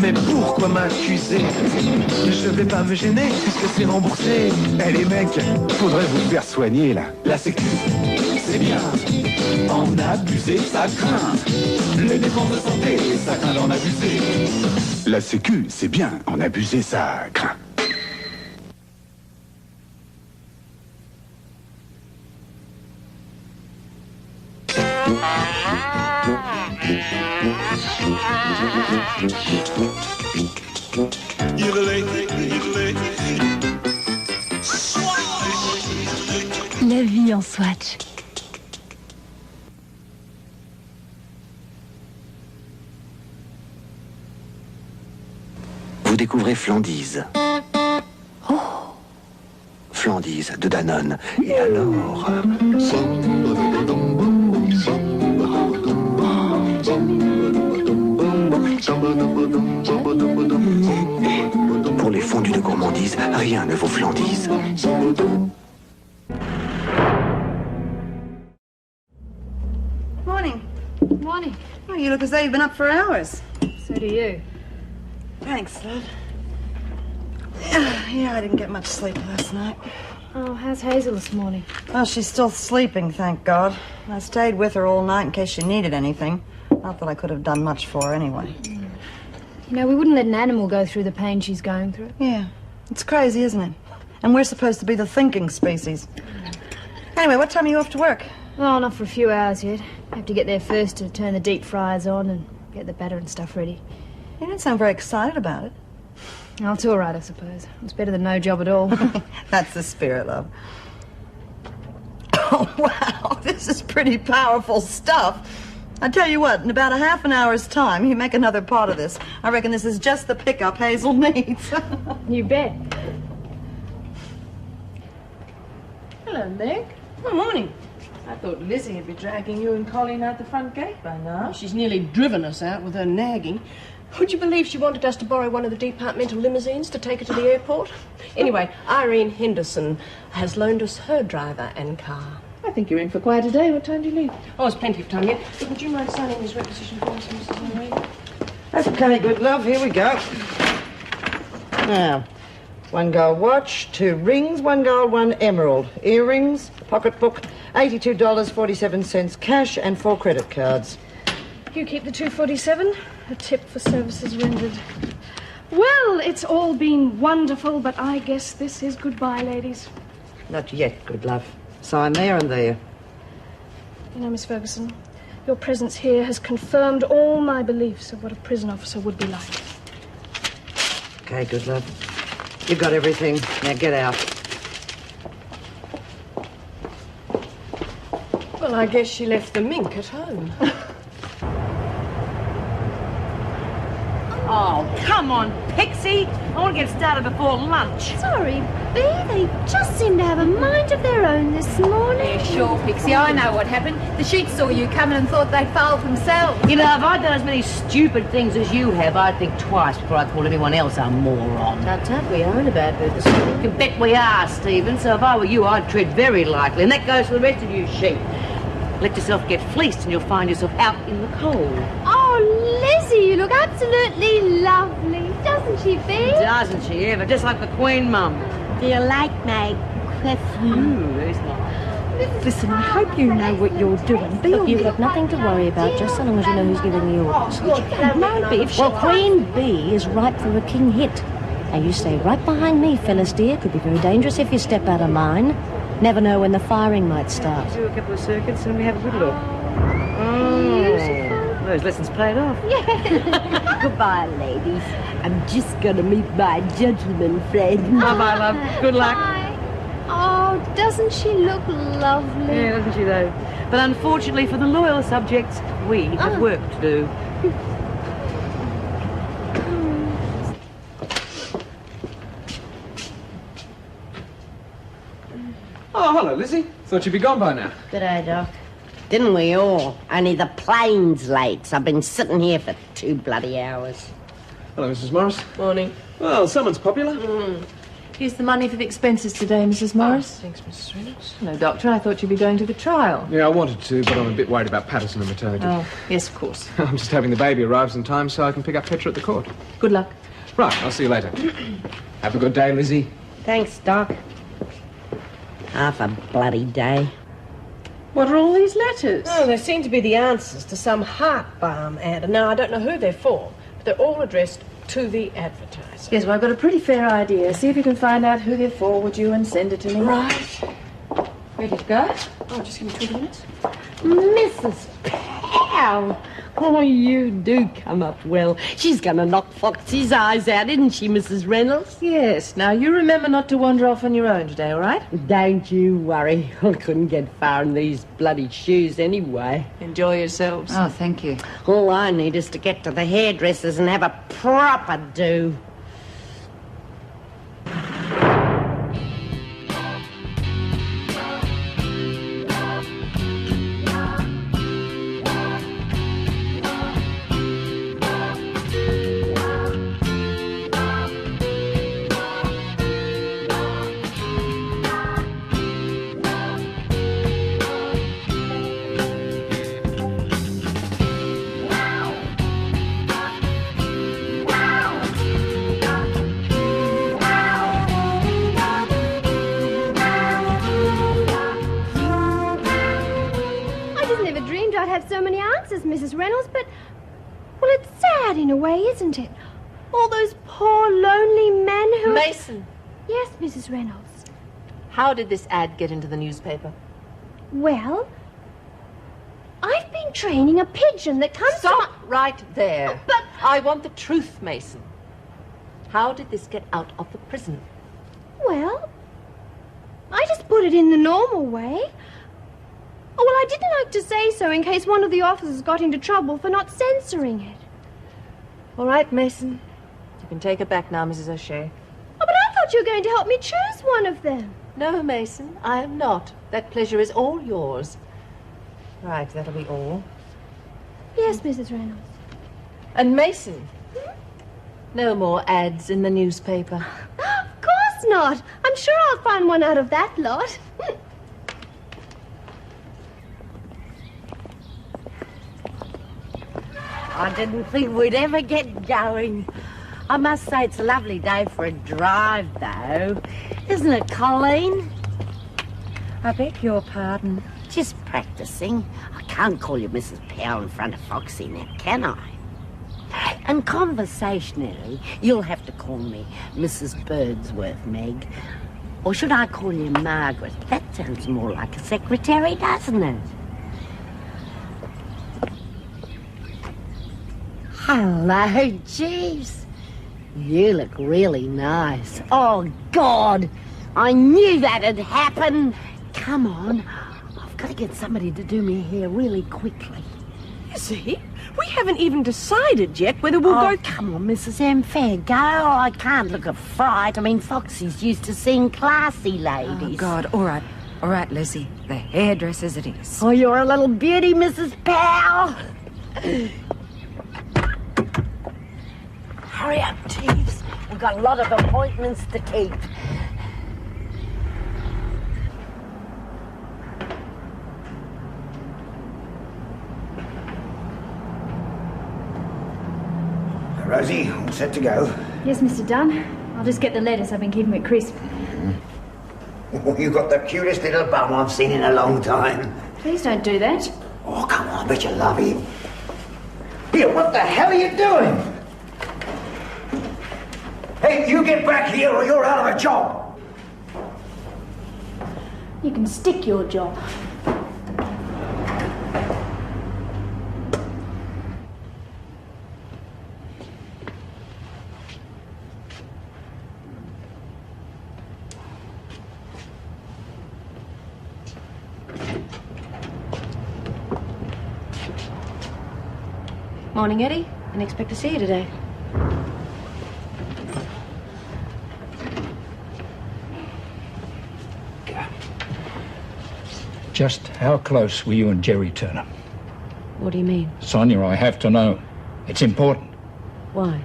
[SPEAKER 17] Mais pourquoi m'accuser? Je vais pas me gêner puisque c'est remboursé. Eh les mecs, faudrait vous faire soigner là. La sécu, c'est bien. En abuser, ça craint. Les dépenses de santé, ça craint d'en abuser. La sécu, c'est bien. En abuser, ça craint.
[SPEAKER 18] La vie en Swatch.
[SPEAKER 19] Vous découvrez Flandise. Oh, Flandise de Danone. Et alors pour les fondus de gourmandise, rien ne vaut Flandise.
[SPEAKER 14] Morning.
[SPEAKER 3] Morning.
[SPEAKER 14] Oh, you look as though you've been up for hours.
[SPEAKER 3] So do you.
[SPEAKER 14] Thanks, love. Yeah, I didn't get much sleep last night.
[SPEAKER 3] Oh, how's Hazel this morning?
[SPEAKER 14] Oh, she's still sleeping, thank God. I stayed with her all night in case she needed anything. Not that I could have done much for her anyway.
[SPEAKER 3] You know, we wouldn't let an animal go through the pain she's going through.
[SPEAKER 14] Yeah. It's crazy, isn't it? And we're supposed to be the thinking species. Anyway, what time are you off to work?
[SPEAKER 3] Oh, not for a few hours yet. I have to get there first to turn the deep fryers on and get the batter and stuff ready.
[SPEAKER 14] You don't sound very excited about it.
[SPEAKER 3] Oh, it's all right, I suppose. It's better than no job at all.
[SPEAKER 14] That's the spirit, love. Oh, wow, this is pretty powerful stuff. I tell you what, in about a half an hour's time, you make another pot of this. I reckon this is just the pickup Hazel needs.
[SPEAKER 3] You bet.
[SPEAKER 12] Hello, Meg.
[SPEAKER 16] Good morning.
[SPEAKER 12] I thought Lizzie would be dragging you and Colleen out the front gate by now.
[SPEAKER 16] She's nearly driven us out with her nagging. Would you believe she wanted us to borrow one of the departmental limousines to take her to the airport? Anyway, Irene Henderson has loaned us her driver and car.
[SPEAKER 12] I think you're in for quite a day. What time do you leave?
[SPEAKER 16] Oh, there's plenty of time yet. But would you mind signing these requisition forms, Mrs. Henry?
[SPEAKER 11] Okay, good love, here we go. Now, 1 gold watch, 2 rings, 1 gold, 1 emerald. Earrings, pocketbook, $82.47 cash and 4 credit cards.
[SPEAKER 20] You keep the $2.47, a tip for services rendered. Well, it's all been wonderful, but I guess this is goodbye, ladies.
[SPEAKER 11] Not yet, good love. Sign there and there.
[SPEAKER 20] You know, Miss Ferguson, your presence here has confirmed all my beliefs of what a prison officer would be like.
[SPEAKER 11] Okay, good love. You've got everything. Now get out.
[SPEAKER 16] Well, I guess she left the mink at home.
[SPEAKER 15] Oh, come on, Pixie. I want to get started before lunch.
[SPEAKER 6] Sorry, Bee, they just seem to have a mind of their own this morning.
[SPEAKER 9] Yeah, sure, Pixie. I know what happened. The sheets saw you coming and thought they'd failed themselves.
[SPEAKER 15] You know, if I'd done as many stupid things as you have, I'd think twice before I call anyone else a moron.
[SPEAKER 12] Tut, we aren't a bad business.
[SPEAKER 15] You can bet we are, Stephen. So if I were you, I'd tread very lightly. And that goes for the rest of you sheep. Let yourself get fleeced and you'll find yourself out in the cold.
[SPEAKER 6] Oh, Lizzie, you look absolutely lovely, doesn't she, Bee?
[SPEAKER 15] Doesn't she ever? Just like the Queen Mum.
[SPEAKER 6] Do you like my perfume?
[SPEAKER 15] Who's not?
[SPEAKER 20] Listen, I hope you know what you're doing.
[SPEAKER 12] Look, you've got nothing to worry about, just so long as you know who's giving the orders.
[SPEAKER 20] No, Bee, if she...
[SPEAKER 12] Well, Queen Bee is ripe for a king hit. Now, you stay right behind me, Phyllis dear. Could be very dangerous if you step out of mine. Never know when the firing might start.
[SPEAKER 15] Do a couple of circuits and we have a good look. Oh, those lessons paid off.
[SPEAKER 6] Yeah.
[SPEAKER 13] Goodbye, ladies. I'm just gonna meet my gentleman friend.
[SPEAKER 15] Bye-bye, love. Good luck.
[SPEAKER 6] Bye. Oh, doesn't she look lovely?
[SPEAKER 15] Yeah, doesn't she, though? But unfortunately for the loyal subjects, we have work to do.
[SPEAKER 8] Oh, hello, Lizzie. Thought you'd be gone by now.
[SPEAKER 13] G'day, Doc. Didn't we all? Only the plane's late, so I've been sitting here for 2 bloody hours.
[SPEAKER 8] Hello, Mrs. Morris.
[SPEAKER 16] Morning.
[SPEAKER 8] Well, someone's popular.
[SPEAKER 10] Here's the money for the expenses today, Mrs. Morris.
[SPEAKER 16] Thanks, Mrs. Reynolds.
[SPEAKER 10] Hello, Doctor. I thought you'd be going to the trial.
[SPEAKER 8] Yeah, I wanted to, but I'm a bit worried about Patterson and maternity.
[SPEAKER 10] Oh, yes, of course.
[SPEAKER 8] I'm just hoping the baby arrives in time so I can pick up Petra at the court.
[SPEAKER 10] Good luck.
[SPEAKER 8] Right, I'll see you later. Have a good day, Lizzie.
[SPEAKER 13] Thanks, Doc. Half a bloody day.
[SPEAKER 16] What are all these letters? Oh, they seem to be the answers to some heart balm ad. Now, I don't know who they're for, but they're all addressed to the advertiser.
[SPEAKER 10] Yes, well, I've got a pretty fair idea. See if you can find out who they're for, would you, and send it to me.
[SPEAKER 16] Right.
[SPEAKER 10] Ready to go?
[SPEAKER 16] Oh, just give me 20 minutes.
[SPEAKER 13] Mrs. Powell! Oh, you do come up well. She's going to knock Foxy's eyes out, isn't she, Mrs. Reynolds?
[SPEAKER 10] Yes. Now, you remember not to wander off on your own today, all right?
[SPEAKER 13] Don't you worry. I couldn't get far in these bloody shoes anyway.
[SPEAKER 10] Enjoy yourselves.
[SPEAKER 15] Oh, thank you.
[SPEAKER 13] All I need is to get to the hairdressers and have a proper do.
[SPEAKER 4] Mrs. Reynolds, but, well, it's sad in a way, isn't it? All those poor, lonely men who...
[SPEAKER 10] Mason.
[SPEAKER 4] Yes, Mrs. Reynolds.
[SPEAKER 10] How did this ad get into the newspaper?
[SPEAKER 4] Well, I've been training a pigeon that comes
[SPEAKER 10] Stop right there.
[SPEAKER 4] Oh, but...
[SPEAKER 10] I want the truth, Mason. How did this get out of the prison?
[SPEAKER 4] Well, I just put it in the normal way. Oh, well, I didn't like to say so in case one of the officers got into trouble for not censoring it.
[SPEAKER 10] All right, Mason. You can take it back now, Mrs. O'Shea.
[SPEAKER 4] Oh, but I thought you were going to help me choose one of them.
[SPEAKER 10] No, Mason, I am not. That pleasure is all yours. Right, that'll be all.
[SPEAKER 4] Yes, Mrs. Reynolds.
[SPEAKER 10] And Mason, no more ads in the newspaper.
[SPEAKER 4] Of course not. I'm sure I'll find one out of that lot.
[SPEAKER 13] I didn't think we'd ever get going. I must say it's a lovely day for a drive, though. Isn't it, Colleen?
[SPEAKER 12] I beg your pardon.
[SPEAKER 13] Just practicing. I can't call you Mrs. Powell in front of Foxy now, can I? And conversationally, you'll have to call me Mrs. Birdsworth, Meg. Or should I call you Margaret? That sounds more like a secretary, doesn't it? Hello, Jeeves. You look really nice. Oh, God. I knew that had happened. Come on. I've got to get somebody to do me hair really quickly.
[SPEAKER 16] You see, we haven't even decided yet whether we'll go...
[SPEAKER 13] Come on, Mrs. M. Fair go. I can't look a fright. I mean, Foxy's used to seeing classy ladies.
[SPEAKER 15] Oh, God. All right. All right, Lizzie. The hairdressers it is.
[SPEAKER 13] Oh, you're a little beauty, Mrs. Powell. Hurry up, Jeeves. We've got a lot of appointments to keep.
[SPEAKER 21] Rosie, all set to go.
[SPEAKER 20] Yes, Mr. Dunn. I'll just get the lettuce. I've been keeping it crisp.
[SPEAKER 21] Oh, you got the cutest little bum I've seen in a long time.
[SPEAKER 20] Please don't do that.
[SPEAKER 21] Oh, come on, I bet you love him. Here, what the hell are you doing? Hey, you get back here or you're out of a job.
[SPEAKER 20] You can stick your job.
[SPEAKER 10] Morning, Eddie. Didn't expect to see you today.
[SPEAKER 22] Just how close were you and Jerry Turner?
[SPEAKER 10] What do you mean?
[SPEAKER 22] Sonia, I have to know. It's important.
[SPEAKER 10] Why?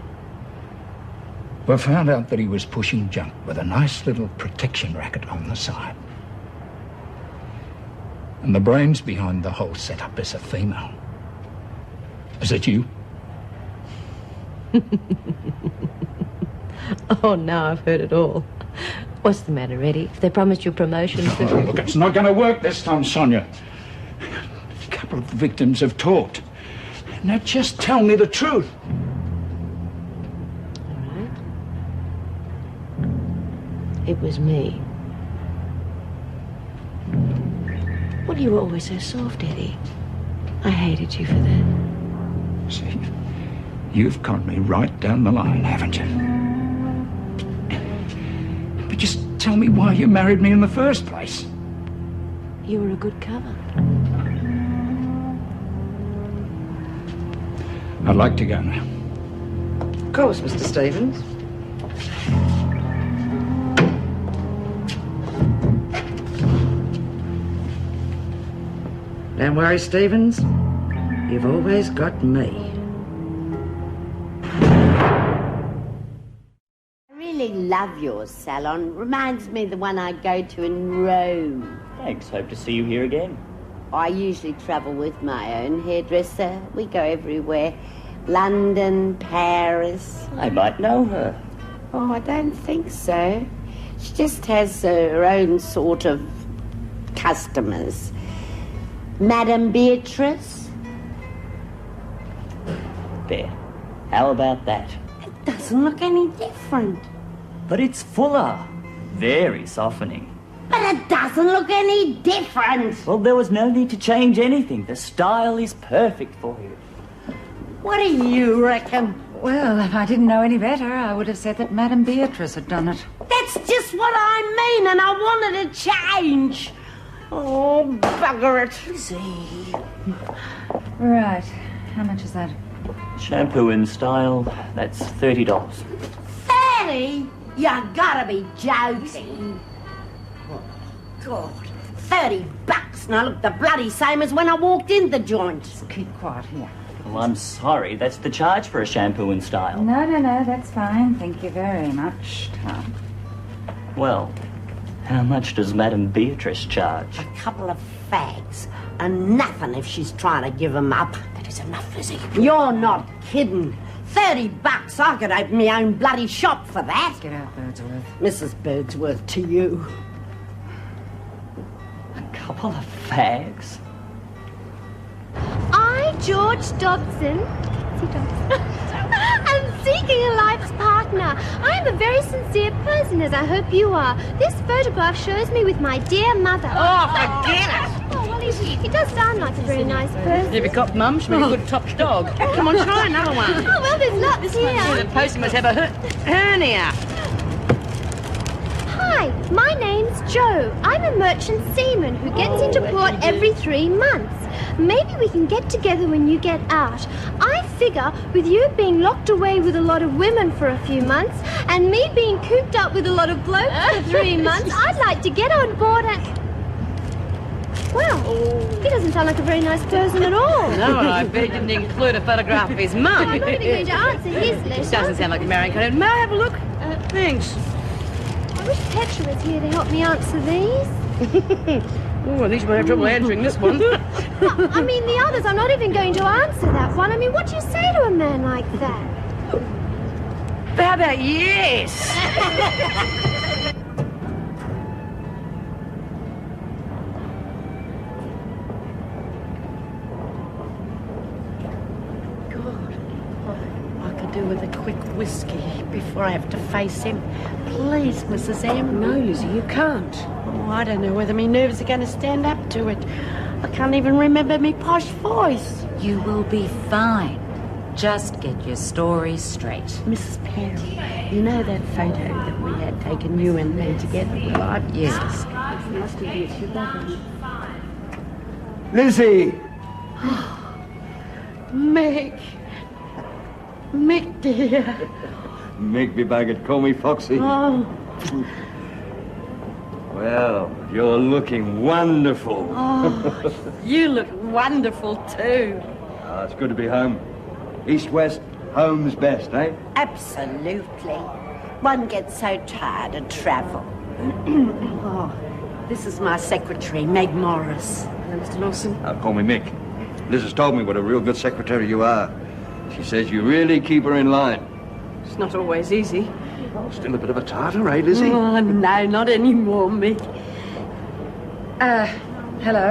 [SPEAKER 22] We found out that he was pushing junk with a nice little protection racket on the side. And the brains behind the whole setup is a female. Is it you?
[SPEAKER 12] Oh, now I've heard it all. What's the matter, Eddie? They promised you promotion
[SPEAKER 22] Oh, look, it's not going to work this time, Sonia. A couple of the victims have talked. Now just tell me the truth.
[SPEAKER 12] It was me. Well, you were always so soft, Eddie. I hated you for that.
[SPEAKER 22] See, you've conned me right down the line, haven't you? But just tell me why you married me in the first place.
[SPEAKER 12] You were a good cover.
[SPEAKER 22] I'd like to go now.
[SPEAKER 11] Of course, Mr. Stevens. Don't worry, Stevens. You've always got me.
[SPEAKER 13] I really love your salon. Reminds me of the one I go to in Rome.
[SPEAKER 2] Thanks. Hope to see you here again.
[SPEAKER 13] I usually travel with my own hairdresser. We go everywhere. London, Paris.
[SPEAKER 2] I might know her.
[SPEAKER 13] Oh, I don't think so. She just has her own sort of customers. Madame Beatrice?
[SPEAKER 2] There. How about that?
[SPEAKER 13] It doesn't look any different.
[SPEAKER 2] But it's fuller. Very softening.
[SPEAKER 13] But it doesn't look any different.
[SPEAKER 2] Well, there was no need to change anything. The style is perfect for you.
[SPEAKER 13] What do you reckon?
[SPEAKER 10] Well, if I didn't know any better, I would have said that Madame Beatrice had done it.
[SPEAKER 13] That's just what I mean, and I wanted to change. Oh, bugger it.
[SPEAKER 10] See. Right. How much is that?
[SPEAKER 2] Shampoo in style, that's $30.
[SPEAKER 13] 30? You gotta be joking. Oh, God. $30. Now look the bloody same as when I walked in the joint.
[SPEAKER 10] Just keep quiet here.
[SPEAKER 2] Well, I'm sorry. That's the charge for a shampoo in style.
[SPEAKER 10] No, that's fine. Thank you very much, Tom.
[SPEAKER 2] Well, how much does Madame Beatrice charge?
[SPEAKER 13] A couple of fags. And nothing if she's trying to give 'em up.
[SPEAKER 10] That is enough, Lizzie.
[SPEAKER 13] You're not kidding. $30. I could open my own bloody shop for that.
[SPEAKER 10] Get out, Birdsworth.
[SPEAKER 13] Mrs. Birdsworth, to you.
[SPEAKER 2] A couple of fags?
[SPEAKER 4] I, George Dobson, am seeking a life's partner. I am a very sincere person, as I hope you are. This photograph shows me with my dear mother.
[SPEAKER 11] Oh, forget it!
[SPEAKER 4] Oh, well, he does sound like a very nice person.
[SPEAKER 11] If you cop mum, she'll be a good top dog. Come on, try another one.
[SPEAKER 4] Oh, well, there's lots here.
[SPEAKER 11] The postman must have a hernia.
[SPEAKER 4] Hi, my name's Joe. I'm a merchant seaman who gets into port every 3 months. Maybe we can get together when you get out. I figure with you being locked away with a lot of women for a few months and me being cooped up with a lot of blokes for 3 months, I'd like to get on board and... Well, he doesn't sound like a very nice person at all.
[SPEAKER 11] No, I bet you didn't include a photograph of his mum.
[SPEAKER 4] I'm not even going to answer his letter.
[SPEAKER 11] Doesn't sound like a married couple. May I have a look? Thanks.
[SPEAKER 4] I wish Petra was here to help me answer these.
[SPEAKER 11] Oh, at least we'll have trouble answering this one.
[SPEAKER 4] I mean, the others, I'm not even going to answer that one. I mean, what do you say to a man like that?
[SPEAKER 11] How about yes?
[SPEAKER 13] I could do with a quick whiskey before I have to face him. Please, Mrs. M.
[SPEAKER 16] No, Lizzie, you can't.
[SPEAKER 13] Oh, I don't know whether my nerves are going to stand up to it. I can't even remember me posh voice.
[SPEAKER 10] You will be fine. Just get your story straight.
[SPEAKER 13] Mrs. Perry, you know that photo that we had taken you and me together? Well, I've
[SPEAKER 10] Yes.
[SPEAKER 13] must have been you.
[SPEAKER 21] Lizzie!
[SPEAKER 13] Meg. Meg, dear.
[SPEAKER 21] Meg, be bagged. Call me Foxy.
[SPEAKER 13] Oh.
[SPEAKER 21] Well, you're looking wonderful.
[SPEAKER 13] Oh, you look wonderful too.
[SPEAKER 21] It's good to be home. East, west, home's best, eh?
[SPEAKER 13] Absolutely. One gets so tired of travel. Oh, this is my secretary, Meg Morris.
[SPEAKER 16] Hello, Mr. Lawson.
[SPEAKER 1] Call me Mick. Liz has told me what a real good secretary you are. She says you really keep her in line.
[SPEAKER 16] It's not always easy.
[SPEAKER 1] Still a bit of a tartar, eh, Lizzie?
[SPEAKER 13] Oh, no, not anymore, Mick.
[SPEAKER 7] Hello.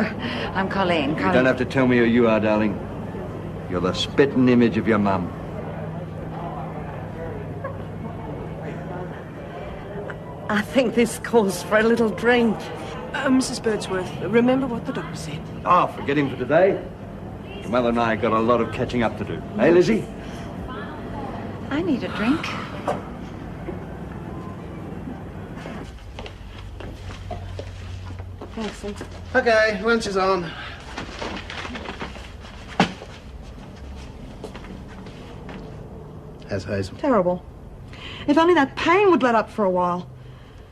[SPEAKER 7] I'm Colleen.
[SPEAKER 1] You don't have to tell me who you are, darling. You're the spitting image of your mum.
[SPEAKER 13] I think this calls for a little drink.
[SPEAKER 16] Mrs. Birdsworth, remember what the doctor said?
[SPEAKER 1] Oh, forget him for today. Your mother and I got a lot of catching up to do. Hey, Lizzie?
[SPEAKER 7] I need a drink.
[SPEAKER 16] Thanks, Lee.
[SPEAKER 23] Okay, lunch is on. How's Hazel?
[SPEAKER 14] Terrible. If only that pain would let up for a while.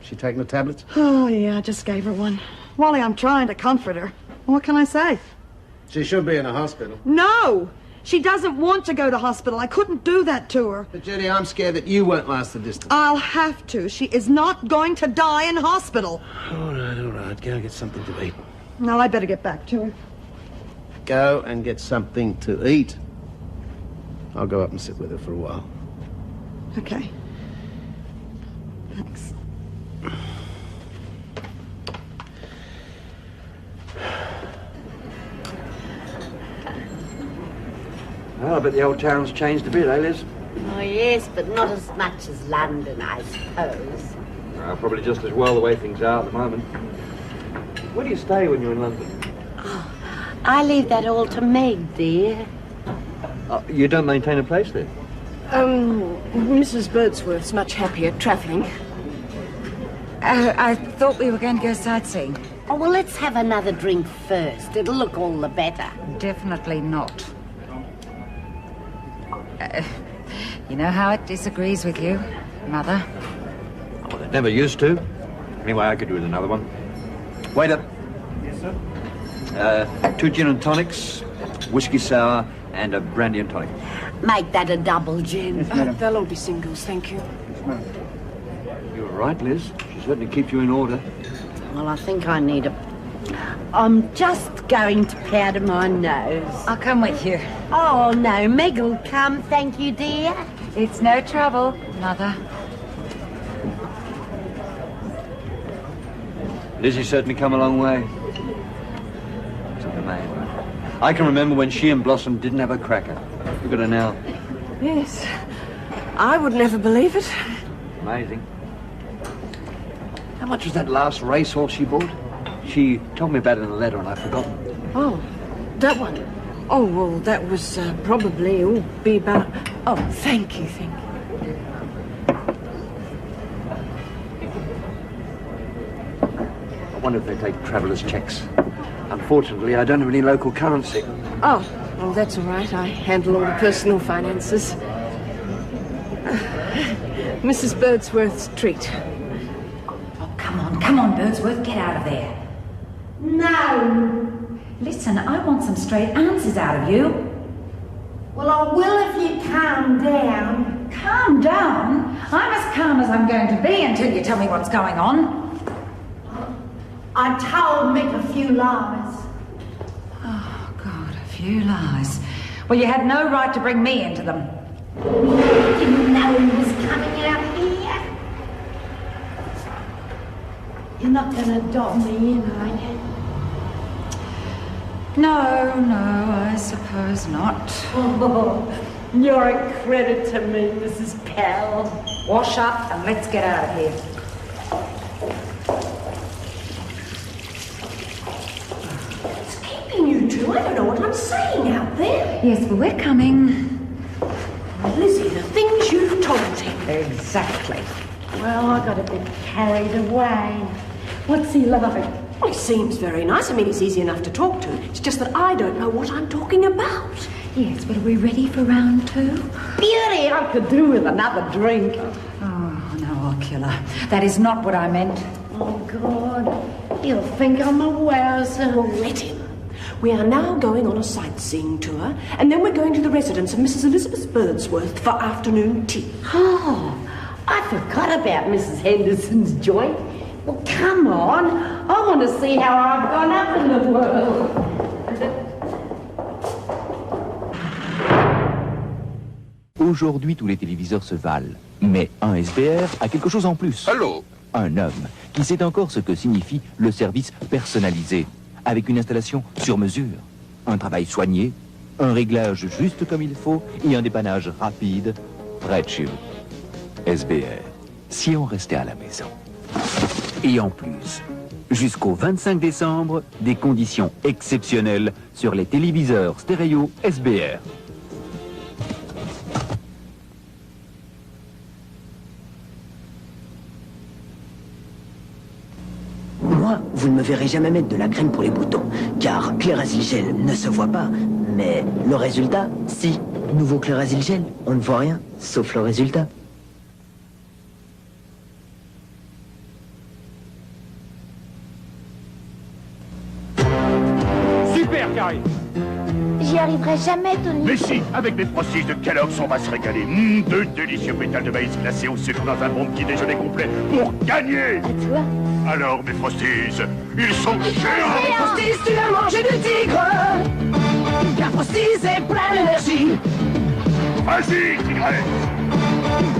[SPEAKER 23] She taking the tablets?
[SPEAKER 14] Oh, yeah, I just gave her one. Wally, I'm trying to comfort her. What can I say?
[SPEAKER 23] She should be in a hospital.
[SPEAKER 14] No! She doesn't want to go to hospital. I couldn't do that to her.
[SPEAKER 23] But, Judy, I'm scared that you won't last the distance.
[SPEAKER 14] I'll have to. She is not going to die in hospital.
[SPEAKER 23] All right. Go and get something to eat.
[SPEAKER 14] Now, I'd better get back to her.
[SPEAKER 23] Go and get something to eat. I'll go up and sit with her for a while.
[SPEAKER 14] Okay. Thanks.
[SPEAKER 1] Well, I bet the old town's changed a bit, eh, Liz?
[SPEAKER 13] Oh, yes, but not as much as London, I suppose.
[SPEAKER 1] Probably just as well the way things are at the moment. Where do you stay when you're in London?
[SPEAKER 13] Oh, I leave that all to Meg, dear.
[SPEAKER 1] You don't maintain a place there?
[SPEAKER 16] Mrs. Birdsworth's much happier travelling.
[SPEAKER 7] I thought we were going to go sightseeing.
[SPEAKER 13] Oh, well, let's have another drink first. It'll look all the better.
[SPEAKER 7] Definitely not. You know how it disagrees with you, Mother?
[SPEAKER 1] Oh, well, it never used to. Anyway, I could do with another one. Waiter.
[SPEAKER 23] Yes, sir?
[SPEAKER 1] 2 gin and tonics, whiskey sour, and a brandy and tonic.
[SPEAKER 13] Make that a double gin.
[SPEAKER 16] They'll all be singles, thank you.
[SPEAKER 1] You're right, Liz. She certainly keeps you in order.
[SPEAKER 13] Well, I think I need a... I'm just going to powder my nose.
[SPEAKER 7] I'll come with you.
[SPEAKER 13] Oh, no, Meg will come, thank you, dear.
[SPEAKER 7] It's no trouble, Mother.
[SPEAKER 1] Lizzie's certainly come a long way. Such a man. I can remember when she and Blossom didn't have a cracker. Look at her now.
[SPEAKER 16] Yes. I would never believe it.
[SPEAKER 1] Amazing. How much was that last racehorse she bought? She told me about it in a letter and I've forgotten.
[SPEAKER 16] Oh, that one. Oh, well, that was probably be about... Oh, thank you.
[SPEAKER 1] I wonder if they take travellers' checks. Unfortunately, I don't have any local currency.
[SPEAKER 16] Oh, well, that's all right. I handle all the personal finances. Mrs. Birdsworth's treat.
[SPEAKER 7] Oh, come on, Birdsworth, get out of there.
[SPEAKER 4] No.
[SPEAKER 7] Listen, I want some straight answers out of you.
[SPEAKER 4] Well, I will if you calm down.
[SPEAKER 7] Calm down? I'm as calm as I'm going to be until you tell me what's going on.
[SPEAKER 4] I told Mick a few lies.
[SPEAKER 7] Oh, God, a few lies. Well, you had no right to bring me into them.
[SPEAKER 4] Didn't know he was coming out here. You're not going to dog me in, are you?
[SPEAKER 7] No, I suppose not.
[SPEAKER 13] Oh, you're a credit to me, Mrs. Pell.
[SPEAKER 7] Wash up and let's get out of here.
[SPEAKER 9] What's keeping you two? I don't know what I'm saying out there.
[SPEAKER 7] Yes, but we're coming.
[SPEAKER 9] Lizzie, the things you've told him.
[SPEAKER 7] Exactly.
[SPEAKER 4] Well, I got a bit carried away. What's he like?
[SPEAKER 9] Well, he seems very nice. I mean, he's easy enough to talk to. It's just that I don't know what I'm talking about.
[SPEAKER 7] Yes, but are we ready for round 2?
[SPEAKER 13] Beauty, I could do with another drink.
[SPEAKER 7] Oh, no, I'll kill her. That is not what I meant.
[SPEAKER 13] Oh, God. He'll think I'm a wowser.
[SPEAKER 9] Well, let him. We are now going on a sightseeing tour, and then we're going to the residence of Mrs. Elizabeth Birdsworth for afternoon tea.
[SPEAKER 13] Oh, I forgot about Mrs. Henderson's joint. Well, come on. I want to see how I've gone up in the world.
[SPEAKER 5] Aujourd'hui, tous les téléviseurs se valent. Mais un SBR a quelque chose en plus.
[SPEAKER 17] Allô?
[SPEAKER 5] Un homme qui sait encore ce que signifie le service personnalisé, avec une installation sur mesure, un travail soigné, un réglage juste comme il faut et un dépannage rapide près de chez vous. SBR, si on restait à la maison. Et en plus, jusqu'au 25 décembre, des conditions exceptionnelles sur les téléviseurs stéréo SBR.
[SPEAKER 18] Moi, vous ne me verrez jamais mettre de la crème pour les boutons, car Clérasil Gel ne se voit pas, mais le résultat, si. Nouveau Clérasil Gel, on ne voit rien, sauf le résultat.
[SPEAKER 24] Super, Carrie.
[SPEAKER 6] J'y arriverai jamais, Tony.
[SPEAKER 22] Mais si, avec les Frosties de Kellogg's, on va se régaler. Deux délicieux pétales de maïs glacés au sucre dans un bon petit déjeuner complet pour gagner.
[SPEAKER 6] À toi.
[SPEAKER 22] Alors, mes Frosties, ils sont géants.
[SPEAKER 13] Les Frosties, tu as mangé du tigre. Car Frosties est plein d'énergie.
[SPEAKER 22] Vas-y, tigresse.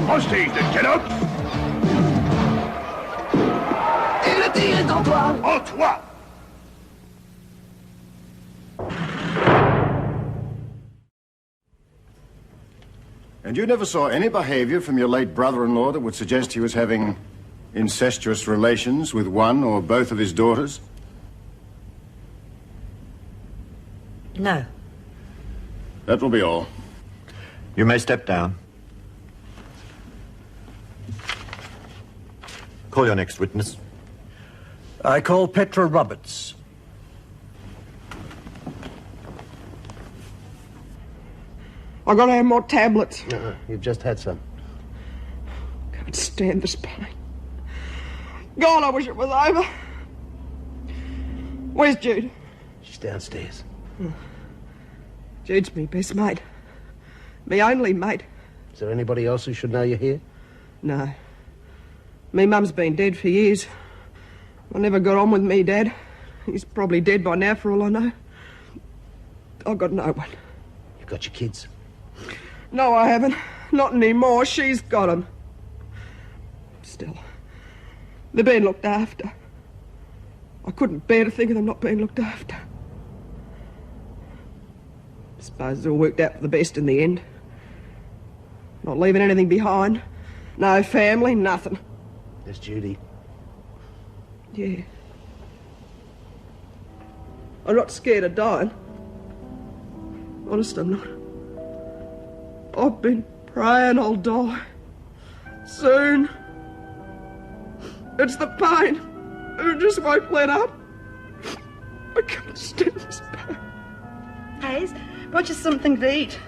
[SPEAKER 22] Frosties de Kellogg's.
[SPEAKER 13] Et le tigre est en toi.
[SPEAKER 22] En toi.
[SPEAKER 23] And you never saw any behavior from your late brother-in-law that would suggest he was having incestuous relations with one or both of his daughters?
[SPEAKER 11] No.
[SPEAKER 23] That will be all.
[SPEAKER 25] You may step down. Call your next witness.
[SPEAKER 21] I call Petra Roberts.
[SPEAKER 26] I gotta have more tablets.
[SPEAKER 23] You've just had some.
[SPEAKER 26] Can't stand this pain. God, I wish it was over. Where's Jude?
[SPEAKER 23] She's downstairs.
[SPEAKER 26] Jude's me best mate. Me only mate.
[SPEAKER 23] Is there anybody else who should know you're here?
[SPEAKER 26] No. Me mum's been dead for years. I never got on with me dad. He's probably dead by now for all I know. I've got no one.
[SPEAKER 23] You've got your kids.
[SPEAKER 26] No, I haven't. Not anymore. She's got them. Still, they're being looked after. I couldn't bear to think of them not being looked after. Suppose it all worked out for the best in the end. Not leaving anything behind. No family, nothing.
[SPEAKER 23] There's Judy.
[SPEAKER 26] Yeah. I'm not scared of dying. Honest, I'm not. I've been praying I'll die. Soon. It's the pain. It just won't let up. I can't stand this pain.
[SPEAKER 14] Hayes, brought you something to eat.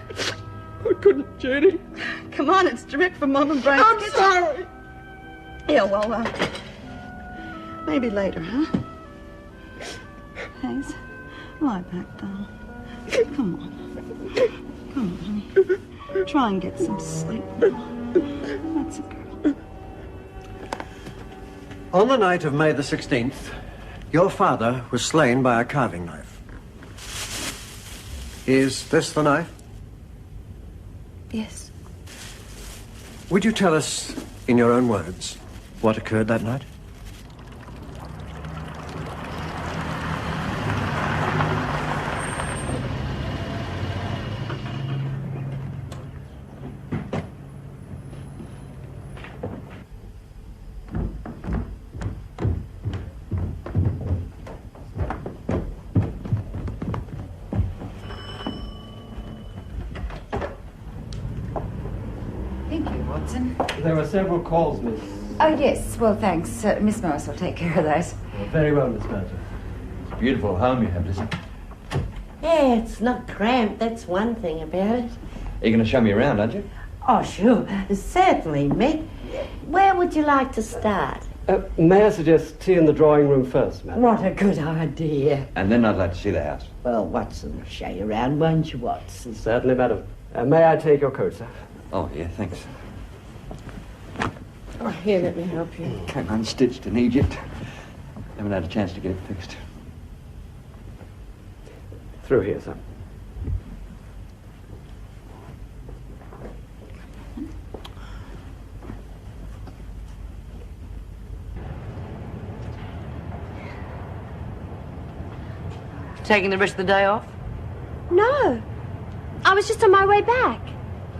[SPEAKER 26] I couldn't, Judy.
[SPEAKER 14] Come on, it's direct from Mum and Brian's
[SPEAKER 26] I'm
[SPEAKER 14] kitchen.
[SPEAKER 26] sorry.
[SPEAKER 14] Yeah, well, maybe later, huh? Hayes, lie back down. Come on. Come on, honey. Try and get some sleep now. That's a girl.
[SPEAKER 21] On the night of May the 16th, your father was slain by a carving knife. Is this the knife?
[SPEAKER 14] Yes.
[SPEAKER 21] Would you tell us, in your own words, what occurred that night?
[SPEAKER 7] Thank you, Watson.
[SPEAKER 27] There were several calls, Miss.
[SPEAKER 7] Oh, yes. Well, thanks. Miss Morris will take care of those.
[SPEAKER 27] Well, very well, Miss Berger. It's a beautiful home you have, Lizzie.
[SPEAKER 13] Yeah, it's not cramped. That's one thing about it.
[SPEAKER 1] Are you going to show me around, aren't you?
[SPEAKER 13] Oh, sure. Certainly, Mick. Where would you like to start?
[SPEAKER 27] May I suggest tea in the drawing room first, madam?
[SPEAKER 13] What a good idea.
[SPEAKER 1] And then I'd like to see the house.
[SPEAKER 13] Well, Watson will show you around, won't you, Watson?
[SPEAKER 27] Certainly, madam. May I take your coat, sir?
[SPEAKER 1] Oh, yeah, thanks.
[SPEAKER 16] Oh, here, let me help you.
[SPEAKER 1] Came unstitched in Egypt. Haven't had a chance to get it fixed.
[SPEAKER 3] Through here, son.
[SPEAKER 7] Taking the rest of the day off?
[SPEAKER 4] No. I was just on my way back.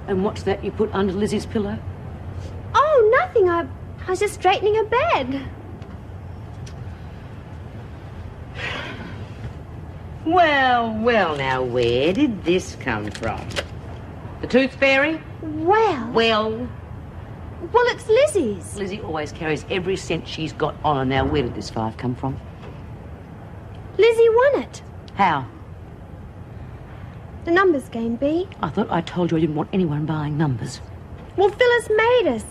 [SPEAKER 7] And what's that you put under Lizzie's pillow?
[SPEAKER 4] Oh, nothing. I was just straightening her bed.
[SPEAKER 13] Well, well, now, where did this come from? The tooth fairy?
[SPEAKER 4] Well,
[SPEAKER 13] Well,
[SPEAKER 4] it's Lizzie's.
[SPEAKER 7] Lizzie always carries every cent she's got on her. Now, where did this 5 come from?
[SPEAKER 4] Lizzie won it.
[SPEAKER 7] How?
[SPEAKER 4] The numbers game, B.
[SPEAKER 7] I thought I told you I didn't want anyone buying numbers.
[SPEAKER 4] Well, Phyllis made us.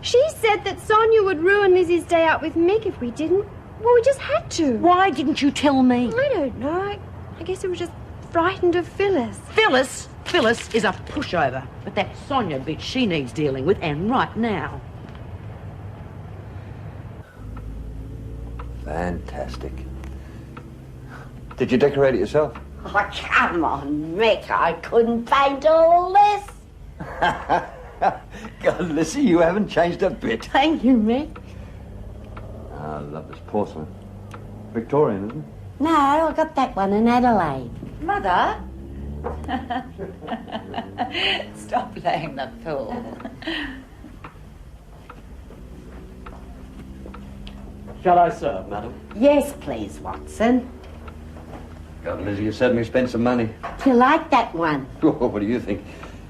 [SPEAKER 4] She said that Sonia would ruin Lizzie's day out with Mick if we didn't. Well, we just had to.
[SPEAKER 7] Why didn't you tell me?
[SPEAKER 4] I don't know. I guess it was just frightened of Phyllis.
[SPEAKER 7] Phyllis is a pushover. But that Sonia bitch, she needs dealing with, and right now.
[SPEAKER 1] Fantastic. Did you decorate it yourself?
[SPEAKER 13] oh, come on, Mick, I couldn't paint all this.
[SPEAKER 1] God, Lizzie, you haven't changed a bit.
[SPEAKER 13] Thank you, Mick.
[SPEAKER 1] I love this porcelain. Victorian, isn't it?
[SPEAKER 13] No, I got that one in Adelaide.
[SPEAKER 10] Mother? Stop playing the fool.
[SPEAKER 3] Shall I serve, madam?
[SPEAKER 13] Yes, please, Watson.
[SPEAKER 1] God, Lizzie, you certainly spent some money.
[SPEAKER 13] Do you like that one?
[SPEAKER 1] What do you think?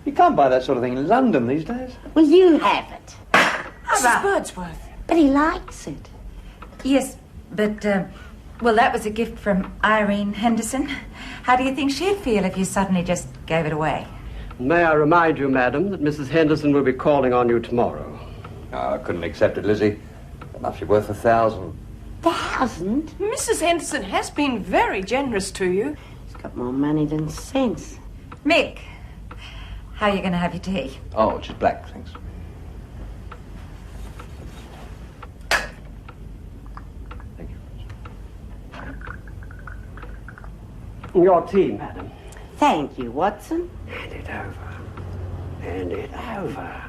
[SPEAKER 1] You can't buy that sort of thing in London these days.
[SPEAKER 13] Well, you have it.
[SPEAKER 10] Mrs. Birdsworth.
[SPEAKER 13] But he likes it.
[SPEAKER 10] Yes, but, well, that was a gift from Irene Henderson. How do you think she'd feel if you suddenly just gave it away?
[SPEAKER 3] May I remind you, madam, that Mrs. Henderson will be calling on you tomorrow.
[SPEAKER 1] Oh, I couldn't accept it, Lizzie. It must be worth 1,000.
[SPEAKER 13] 1,000?
[SPEAKER 16] Mrs. Henderson has been very generous to you.
[SPEAKER 13] She's got more money than sense.
[SPEAKER 10] Mick, how are you going to have your tea?
[SPEAKER 1] Oh, just black, thanks.
[SPEAKER 3] Your tea, madam.
[SPEAKER 13] Thank you, Watson.
[SPEAKER 3] Hand it over. Hand it over.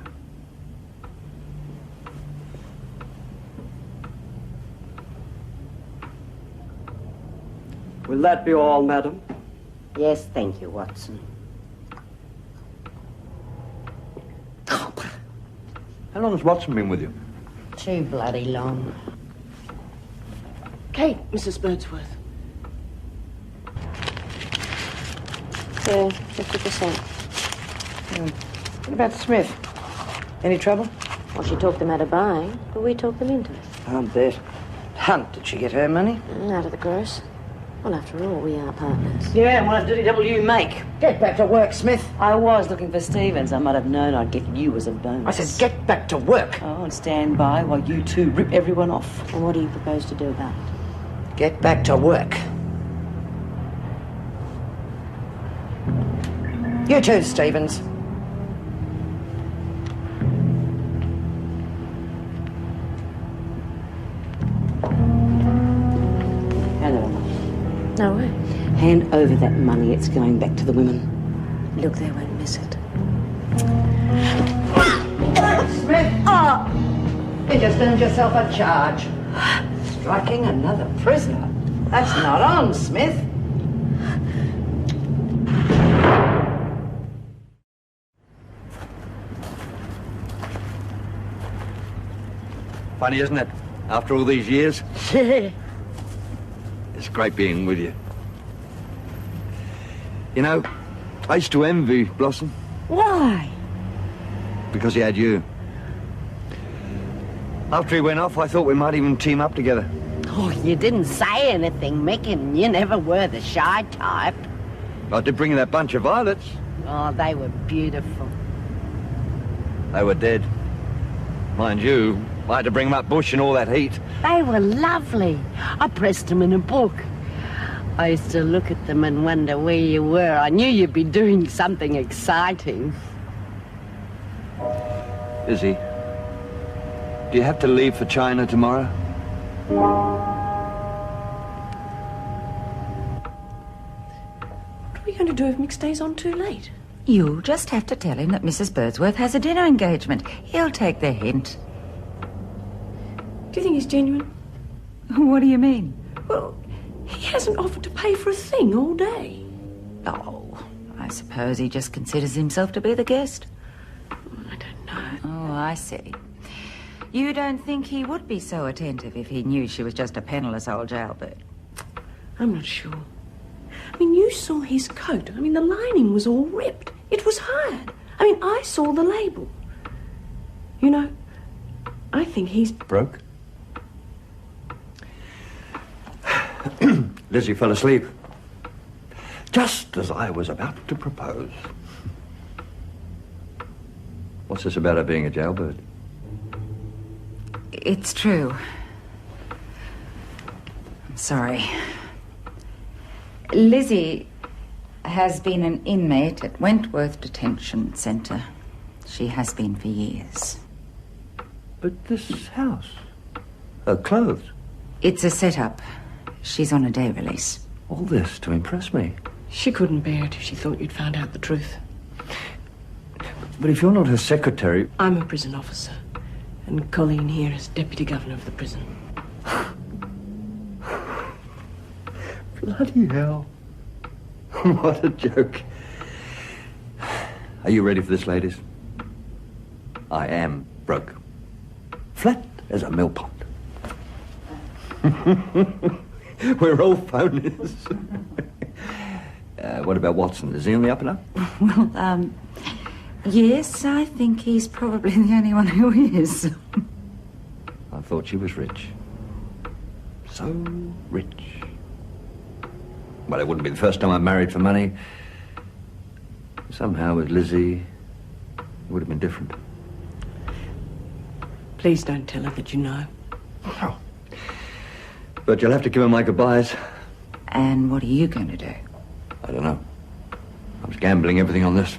[SPEAKER 3] Will that be all, madam?
[SPEAKER 13] Yes, thank you, Watson.
[SPEAKER 1] How long has Watson been with you?
[SPEAKER 13] Too bloody long.
[SPEAKER 16] Kate, Mrs. Birdsworth.
[SPEAKER 11] Yeah, 50%. What about Smith? Any trouble?
[SPEAKER 12] Well, she talked them out of buying, but we talked them into it.
[SPEAKER 11] I'll bet. Hunt, did she get her money?
[SPEAKER 12] Out of the gross. Well, after all, we are partners.
[SPEAKER 7] Yeah, what a dirty devil you make.
[SPEAKER 11] Get back to work, Smith.
[SPEAKER 7] I was looking for Stevens. I might have known I'd get you as a bonus.
[SPEAKER 11] I said get back to work.
[SPEAKER 7] Oh, and stand by while you two rip everyone off.
[SPEAKER 12] And what do you propose to do about it?
[SPEAKER 11] Get back to work. You too, Stevens.
[SPEAKER 7] Hand over money.
[SPEAKER 12] No way.
[SPEAKER 7] Hand over that money. It's going back to the women.
[SPEAKER 12] Look, they won't miss it.
[SPEAKER 11] Smith! Oh! You just earned yourself a charge. Striking another prisoner. That's not on, Smith.
[SPEAKER 1] Funny, isn't it? After all these years. It's great being with you. You know, I used to envy Blossom.
[SPEAKER 13] Why?
[SPEAKER 1] Because he had you. After he went off, I thought we might even team up together.
[SPEAKER 13] Oh, you didn't say anything, Mick, and you never were the shy type.
[SPEAKER 1] I did bring in that bunch of violets.
[SPEAKER 13] Oh, they were beautiful.
[SPEAKER 1] They were dead. Mind you, I had to bring them up bush in all that heat.
[SPEAKER 13] They were lovely. I pressed them in a book. I used to look at them and wonder where you were. I knew you'd be doing something exciting.
[SPEAKER 1] Izzy, Do you have to leave for China tomorrow?
[SPEAKER 16] What are we going to do if Mick stays on too late?
[SPEAKER 7] You'll just have to tell him that Mrs. Birdsworth has a dinner engagement. He'll take the hint.
[SPEAKER 16] Do you think he's genuine?
[SPEAKER 7] What do you mean?
[SPEAKER 16] Well, he hasn't offered to pay for a thing all day.
[SPEAKER 7] Oh, I suppose he just considers himself to be the guest.
[SPEAKER 16] I don't know.
[SPEAKER 7] Oh, I see. You don't think he would be so attentive if he knew she was just a penniless old jailbird?
[SPEAKER 16] I'm not sure. I mean, you saw his coat. I mean, the lining was all ripped. It was hired. I mean, I saw the label. You know, I think he's...
[SPEAKER 1] Broke? Lizzie fell asleep. Just as I was about to propose. What's this about her being a jailbird?
[SPEAKER 7] It's true. I'm sorry. Lizzie has been an inmate at Wentworth Detention Centre. She has been for years.
[SPEAKER 1] But this house, her clothes.
[SPEAKER 7] It's a setup. She's on a day release.
[SPEAKER 1] All this to impress me.
[SPEAKER 16] She couldn't bear it if she thought you'd found out the truth.
[SPEAKER 1] But if you're not her secretary...
[SPEAKER 16] I'm a prison officer, and Colleen here is deputy governor of the prison.
[SPEAKER 1] Bloody hell. What a joke. Are you ready for this, ladies? I am broke. Flat as a millpot. We're all phonies. What about Watson? Is he on the up and up?
[SPEAKER 7] Well, yes, I think he's probably the only one who is.
[SPEAKER 1] I thought she was rich. So rich. Well, it wouldn't be the first time I've married for money. Somehow with Lizzie, it would have been different.
[SPEAKER 16] Please don't tell her that you know.
[SPEAKER 1] Oh. But you'll have to give her my goodbyes.
[SPEAKER 7] And what are you going to do?
[SPEAKER 1] I don't know. I was gambling everything on this.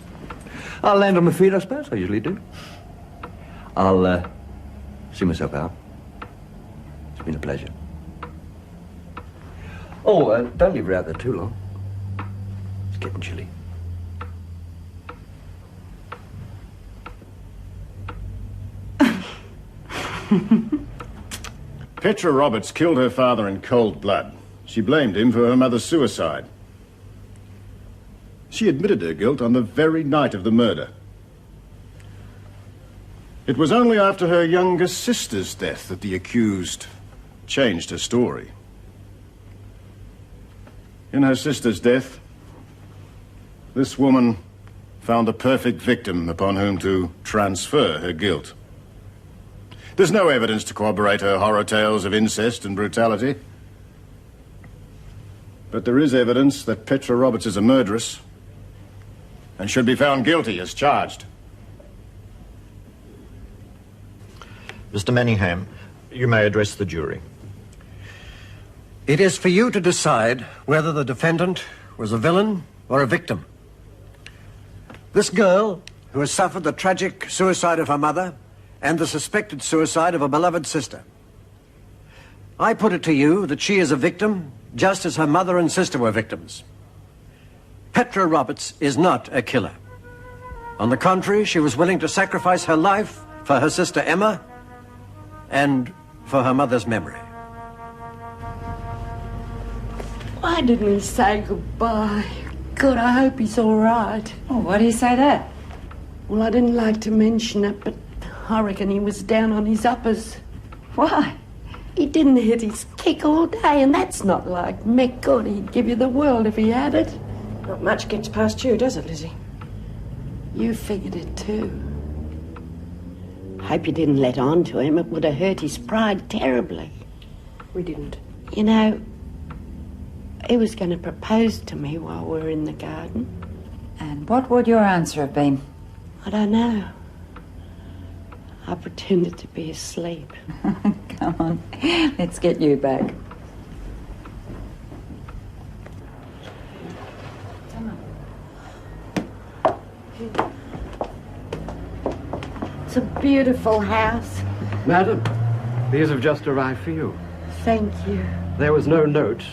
[SPEAKER 1] I'll land on my feet, I suppose. I usually do. I'll see myself out. It's been a pleasure. Oh, don't leave her out there too long. It's getting chilly.
[SPEAKER 23] Petra Roberts killed her father in cold blood. She blamed him for her mother's suicide. She admitted her guilt on the very night of the murder. It was only after her younger sister's death that the accused changed her story. In her sister's death, this woman found a perfect victim upon whom to transfer her guilt. There's no evidence to corroborate her horror tales of incest and brutality. But there is evidence that Petra Roberts is a murderess and should be found guilty as charged.
[SPEAKER 25] Mr. Manningham, you may address the jury.
[SPEAKER 2] It is for you to decide whether the defendant was a villain or a victim. This girl, who has suffered the tragic suicide of her mother and the suspected suicide of a beloved sister. I put it to you that she is a victim just as her mother and sister were victims. Petra Roberts is not a killer. On the contrary, she was willing to sacrifice her life for her sister Emma and for her mother's memory.
[SPEAKER 9] Why didn't he say goodbye? God, I hope he's all right.
[SPEAKER 7] Oh, why do you say that?
[SPEAKER 9] Well, I didn't like to mention it, but I reckon he was down on his uppers.
[SPEAKER 7] Why?
[SPEAKER 9] He didn't hit his kick all day, and that's not like Mick. God, he'd give you the world if he had it.
[SPEAKER 16] Not much gets past you, does it, Lizzie?
[SPEAKER 9] You figured it too.
[SPEAKER 13] Hope you didn't let on to him. It would have hurt his pride terribly.
[SPEAKER 16] We didn't.
[SPEAKER 13] You know, he was going to propose to me while we were in the garden.
[SPEAKER 7] And what would your answer have been?
[SPEAKER 13] I don't know. I pretended to be asleep.
[SPEAKER 7] Come on, let's get you back.
[SPEAKER 9] It's a beautiful house.
[SPEAKER 3] Madam, these have just arrived for you.
[SPEAKER 11] Thank you.
[SPEAKER 3] There was no note.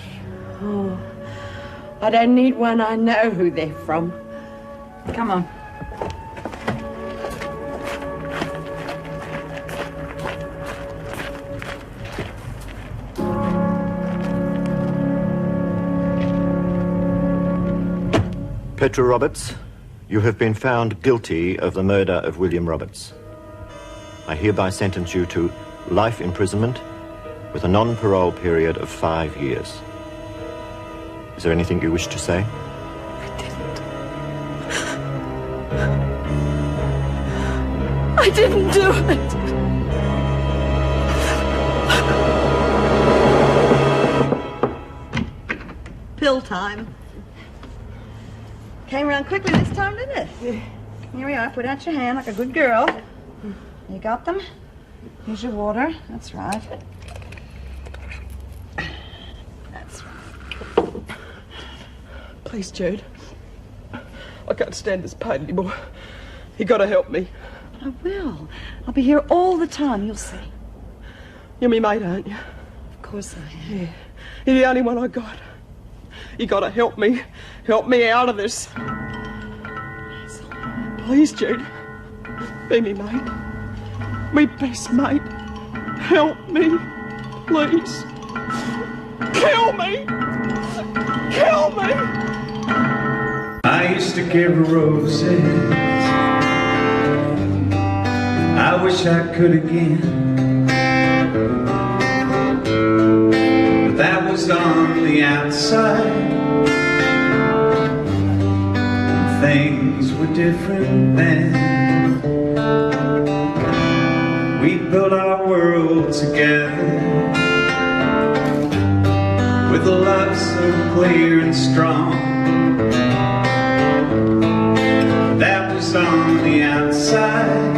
[SPEAKER 11] Oh, I don't need one. I know who they're from.
[SPEAKER 10] Come on.
[SPEAKER 25] Petra Roberts, you have been found guilty of the murder of William Roberts. I hereby sentence you to life imprisonment with a non-parole period of 5 years. Is there anything you wish to say?
[SPEAKER 14] I didn't do it. Pill time. Came around quickly this time, didn't it? Here we are. Put out your hand like a good girl. You got them? Here's your water. That's right. That's right.
[SPEAKER 26] Please, Jude. I can't stand this pain anymore. You gotta help me.
[SPEAKER 14] I will. I'll be here all the time. You'll see.
[SPEAKER 26] You're my mate, aren't you?
[SPEAKER 14] Of course I am.
[SPEAKER 26] Yeah. You're the only one I got. You gotta help me. Help me out of this. Please, Jude. Be me mate. Me best mate. Help me. Please. Kill me. Kill me.
[SPEAKER 5] I used to give her roses. I wish I could again. But that was on the outside. Things were different then. We built our world together with a love so clear and strong. That was on the outside.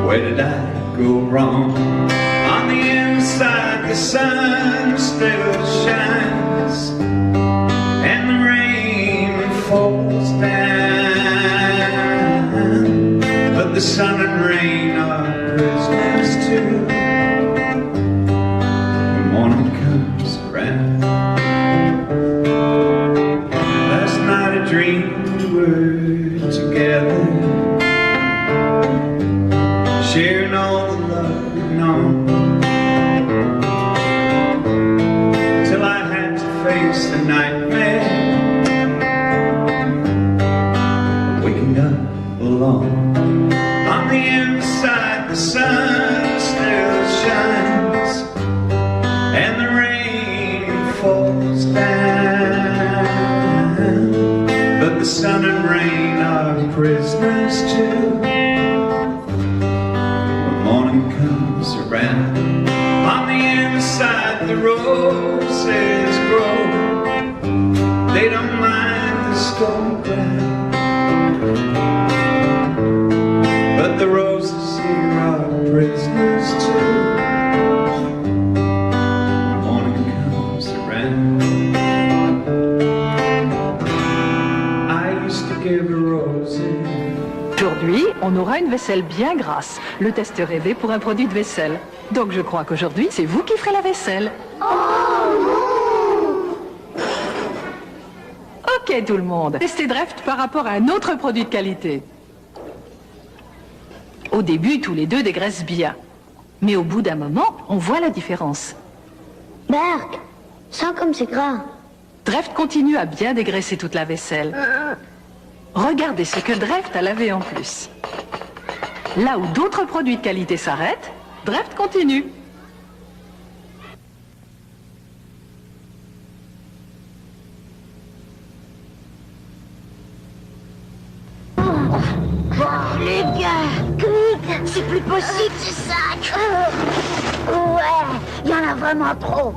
[SPEAKER 5] Where did I go wrong? On the inside the sun still shines and the rain falls down, but the sun and rain are prisoners too when morning comes around. Last night I dreamed we were together, sharing all the love we'd known, till I had to face the nightmare of waking up alone. On the inside the sun still shines and the rain falls down, but the sun and rain are prisoners too when morning comes around. On the inside the roses grow, they don't mind the stormy ground, but the roses here are prisoners too when morning comes around. I used to give her roses.
[SPEAKER 10] Aujourd'hui, on aura une vaisselle bien grasse. Le test rêvé pour un produit de vaisselle. Donc je crois qu'aujourd'hui, c'est vous qui ferez la vaisselle. Ok tout le monde, testez Dreft par rapport à un autre produit de qualité. Au début, tous les deux dégraissent bien. Mais au bout d'un moment, on voit la différence.
[SPEAKER 6] Berk, sens comme c'est gras.
[SPEAKER 10] Dreft continue à bien dégraisser toute la vaisselle. Regardez ce que Dreft a lavé en plus. Là où d'autres produits de qualité s'arrêtent, Dreft continue.
[SPEAKER 6] Les gars, c'est plus possible ces sacs. Ouais, il y en a vraiment trop.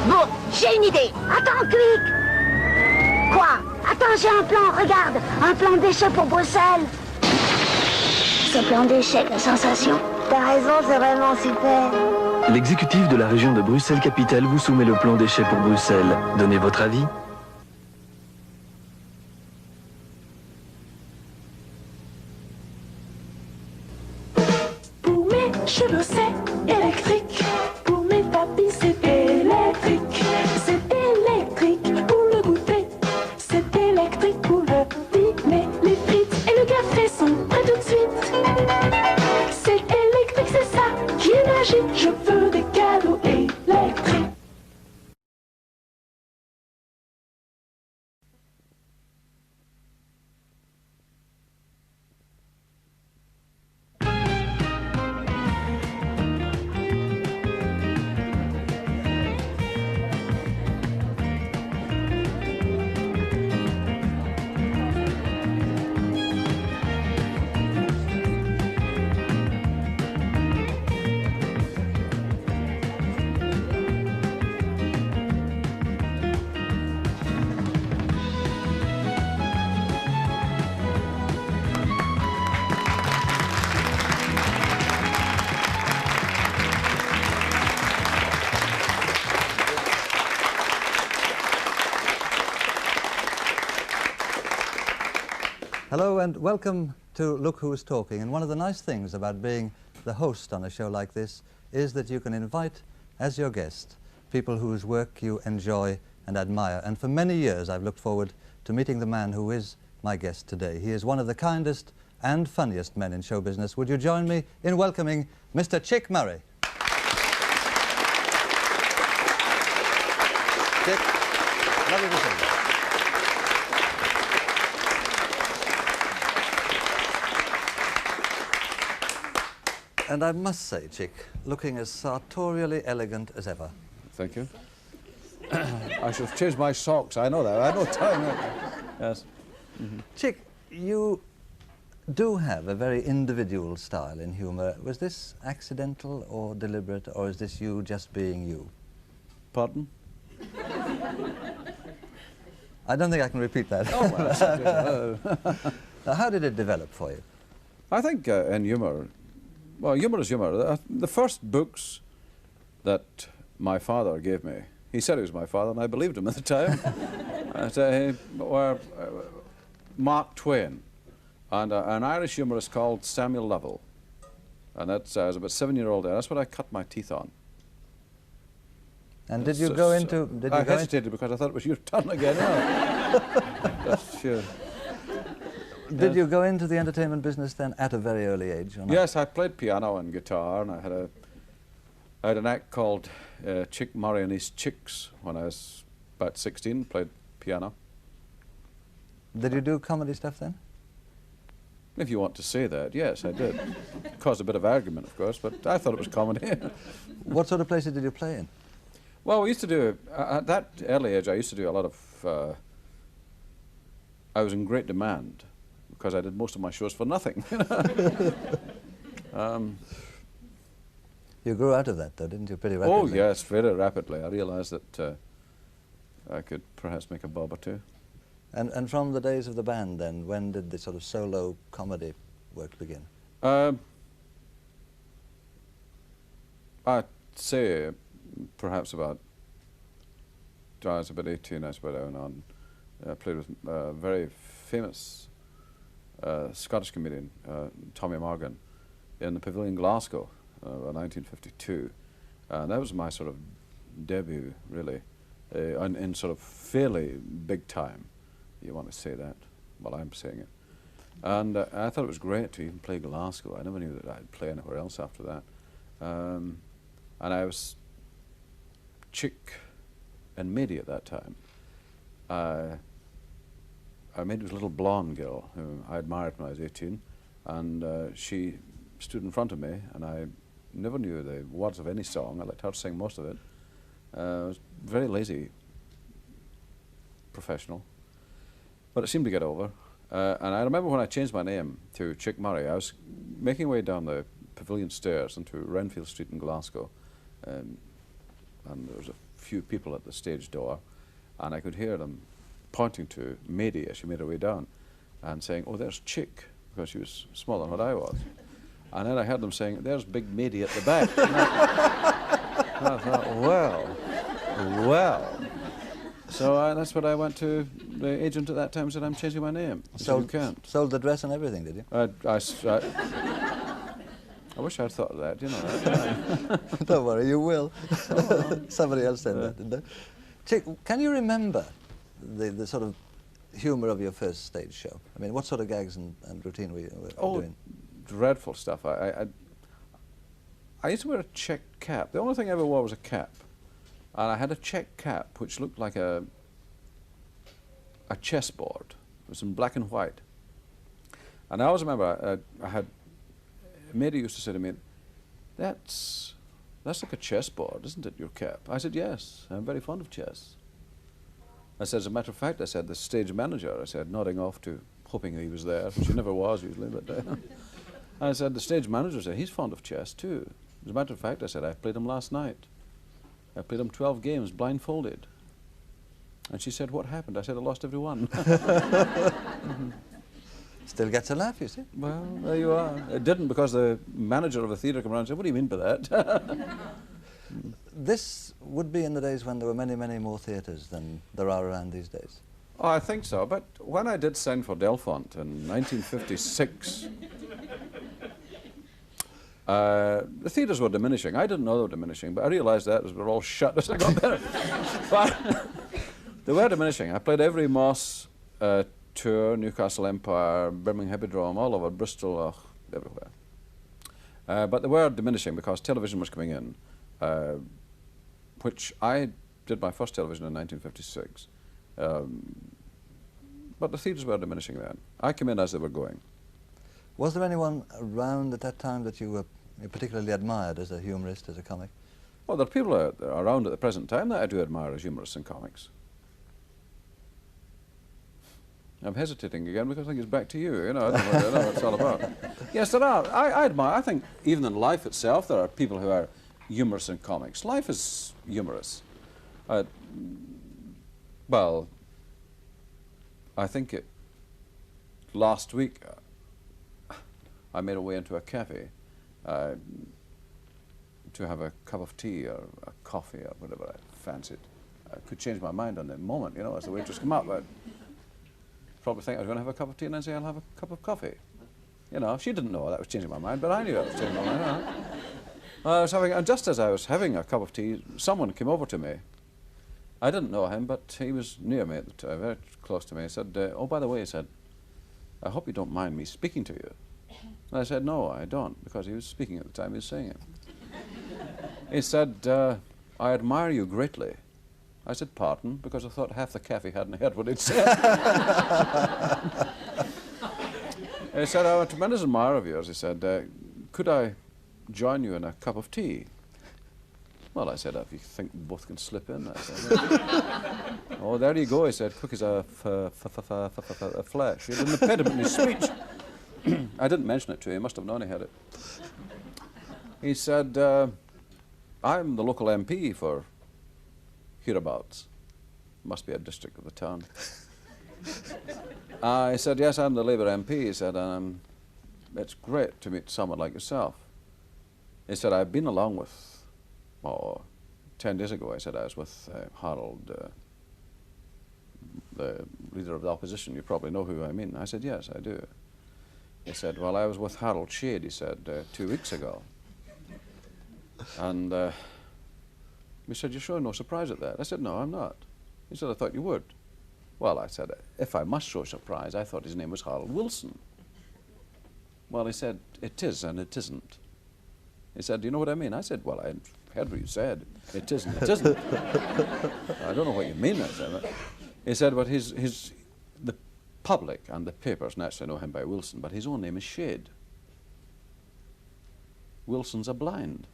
[SPEAKER 6] Bon, j'ai une idée. Attends, Quick. Quoi? Attends, j'ai un plan, regarde. Un plan déchet pour Bruxelles. Ce plan déchet, la sensation. T'as raison, c'est vraiment super.
[SPEAKER 8] L'exécutif de la région de Bruxelles-Capitale vous soumet le plan déchets pour Bruxelles. Donnez votre avis.
[SPEAKER 15] Hello and welcome to Look Who's Talking. And one of the nice things about being the host on a show like this is that you can invite as your guest people whose work you enjoy and admire. And for many years I've looked forward to meeting the man who is my guest today. He is one of the kindest and funniest men in show business. Would you join me in welcoming Mr. Chick Murray? Chick, lovely to see you. And I must say, Chick, looking as sartorially elegant as ever.
[SPEAKER 17] Thank you. I should have changed my socks. I know that. I had no time. Yes. Mm-hmm.
[SPEAKER 15] Chick, you do have a very individual style in humour. Was this accidental or deliberate, or is this you just being you?
[SPEAKER 17] Pardon?
[SPEAKER 15] I don't think I can repeat that.
[SPEAKER 17] Oh, well,
[SPEAKER 15] Now, how did it develop for you?
[SPEAKER 17] I think in humour, well, humour is humour. The first books that my father gave me, he said he was my father, and I believed him at the time, were Mark Twain and an Irish humorist called Samuel Lovell. And that's, I was about 7-year-old there. That's what I cut my teeth on.
[SPEAKER 15] And did you go into...
[SPEAKER 17] I hesitated because I thought it was your turn again. Just, sure.
[SPEAKER 15] Did you go into the entertainment business then at a very early age? Or not?
[SPEAKER 17] Yes, I played piano and guitar, and I had an act called Chick Murray and His Chicks when I was about 16, played piano.
[SPEAKER 15] Did you do comedy stuff then?
[SPEAKER 17] If you want to say that, yes, I did. Caused a bit of argument, of course, but I thought it was comedy.
[SPEAKER 15] What sort of places did you play in?
[SPEAKER 17] Well, we used to do, at that early age, I used to do a lot of, I was in great demand because I did most of my shows for nothing.
[SPEAKER 15] You grew out of that, though, didn't you, pretty rapidly?
[SPEAKER 17] Oh, yes, very rapidly. I realised that I could perhaps make a bob or two.
[SPEAKER 15] And from the days of the band, then, when did the sort of solo comedy work begin?
[SPEAKER 17] I'd say perhaps about, I was about 18, I was about on. I played with a very famous Scottish comedian, Tommy Morgan, in the Pavilion Glasgow in 1952. And that was my sort of debut, really, in sort of fairly big time. You want to say that? Well, I'm saying it. And I thought it was great to even play Glasgow. I never knew that I'd play anywhere else after that. And I was Chick and Mady at that time. I made this little blonde girl who I admired when I was 18, and she stood in front of me, and I never knew the words of any song. I let her sing most of it. I was very lazy professional, but it seemed to get over. And I remember when I changed my name to Chick Murray, I was making my way down the Pavilion stairs into Renfield Street in Glasgow, and there was a few people at the stage door, and I could hear them pointing to Mady as she made her way down and saying, "Oh, there's Chick," because she was smaller than what I was. And then I heard them saying, "There's big Mady at the back." And I thought, well. So that's what I went to the agent at that time and said, "I'm changing my name." So you can't.
[SPEAKER 15] Sold the dress and everything, did you?
[SPEAKER 17] I wish I'd thought of that, you know.
[SPEAKER 15] Don't worry, you will. Somebody else said that, didn't they? Chick, can you remember the sort of humour of your first stage show? I mean, what sort of gags and routine were you doing?
[SPEAKER 17] Dreadful stuff. I used to wear a checked cap. The only thing I ever wore was a cap. And I had a checked cap which looked like a chessboard. It was in black and white. And I always remember Mady used to say to me, that's like a chessboard, isn't it, your cap? I said, yes, I'm very fond of chess. I said, as a matter of fact, I said, the stage manager, I said, nodding off to hoping he was there, which he never was usually, but I said, the stage manager said, he's fond of chess too. As a matter of fact, I said, I played him last night. I played him 12 games blindfolded. And she said, what happened? I said, I lost every one.
[SPEAKER 15] Still gets a laugh, you see.
[SPEAKER 17] Well, there you are. It didn't, because the manager of the theatre came around and said, what do you mean by that?
[SPEAKER 15] This would be in the days when there were many, many more theatres than there are around these days.
[SPEAKER 17] Oh, I think so. But when I did send for Delfont in 1956, the theatres were diminishing. I didn't know they were diminishing, but I realised that as we were all shut as I got there. But they were diminishing. I played every Moss tour, Newcastle Empire, Birmingham Hippodrome, all over, Bristol, everywhere. But they were diminishing because television was coming in, which I did my first television in 1956. But the theatres were diminishing then. I came in as they were going.
[SPEAKER 15] Was there anyone around at that time that you particularly admired as a humorist, as a comic?
[SPEAKER 17] Well, there are people around at the present time that I do admire as humorists and comics. I'm hesitating again because I think it's back to you. You know, I don't know what it's all about. Yes, there are. I admire. I think even in life itself, there are people who are humorous in comics. Life is humorous. Well, I think last week I made a way into a cafe to have a cup of tea or a coffee or whatever I fancied. I could change my mind on the moment, you know, as the waitress came up. I'd probably think I was going to have a cup of tea and then say I'll have a cup of coffee. You know, she didn't know that was changing my mind, but I knew that was changing my mind. I was having, and just as I was having a cup of tea, someone came over to me. I didn't know him, but he was near me at the time, very close to me. He said, oh, by the way, he said, I hope you don't mind me speaking to you. And I said, no, I don't, because he was speaking at the time he was saying it. He said, I admire you greatly. I said, pardon, because I thought half the cafe hadn't heard what he'd said. He said, I'm a tremendous admirer of yours. He said, could I join you in a cup of tea? Well, I said, if you think we both can slip in. I said, oh, there you go, he said, quick as a flash. He had an impediment in his speech. I didn't mention it to him, he must have known he had it. He said, I'm the local MP for hereabouts. Must be a district of the town. I said, yes, I'm the Labour MP. He said, it's great to meet someone like yourself. He said, I've been along with, 10 days ago, I said, I was with Harold, the leader of the opposition. You probably know who I mean. I said, yes, I do. He said, well, I was with Harold Shade, he said, 2 weeks ago. And he said, you're showing no surprise at that. I said, no, I'm not. He said, I thought you would. Well, I said, if I must show surprise, I thought his name was Harold Wilson. Well, he said, it is and it isn't. He said, do you know what I mean? I said, well, I heard what you said. It is and it isn't. I don't know what you mean, I said. He said, but the public and the papers naturally know him by Wilson, but his own name is Shade. Wilson's a blind.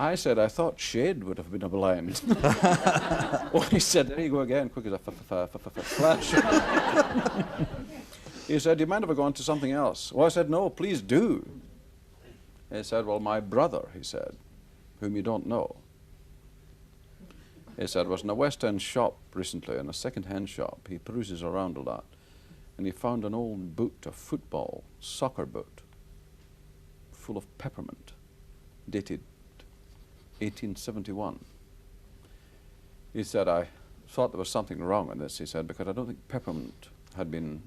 [SPEAKER 17] I said, I thought Shade would have been a blind. Oh, he said, there you go again, quick as a flash. He said, do you mind if I go on to something else? Well, I said, no, please do. He said, well, my brother, he said, whom you don't know, he said, was in a West End shop recently, in a second-hand shop. He peruses around a lot. And he found an old boot, a football, soccer boot, full of peppermint, dated 1871. He said, I thought there was something wrong with this, he said, because I don't think peppermint had been...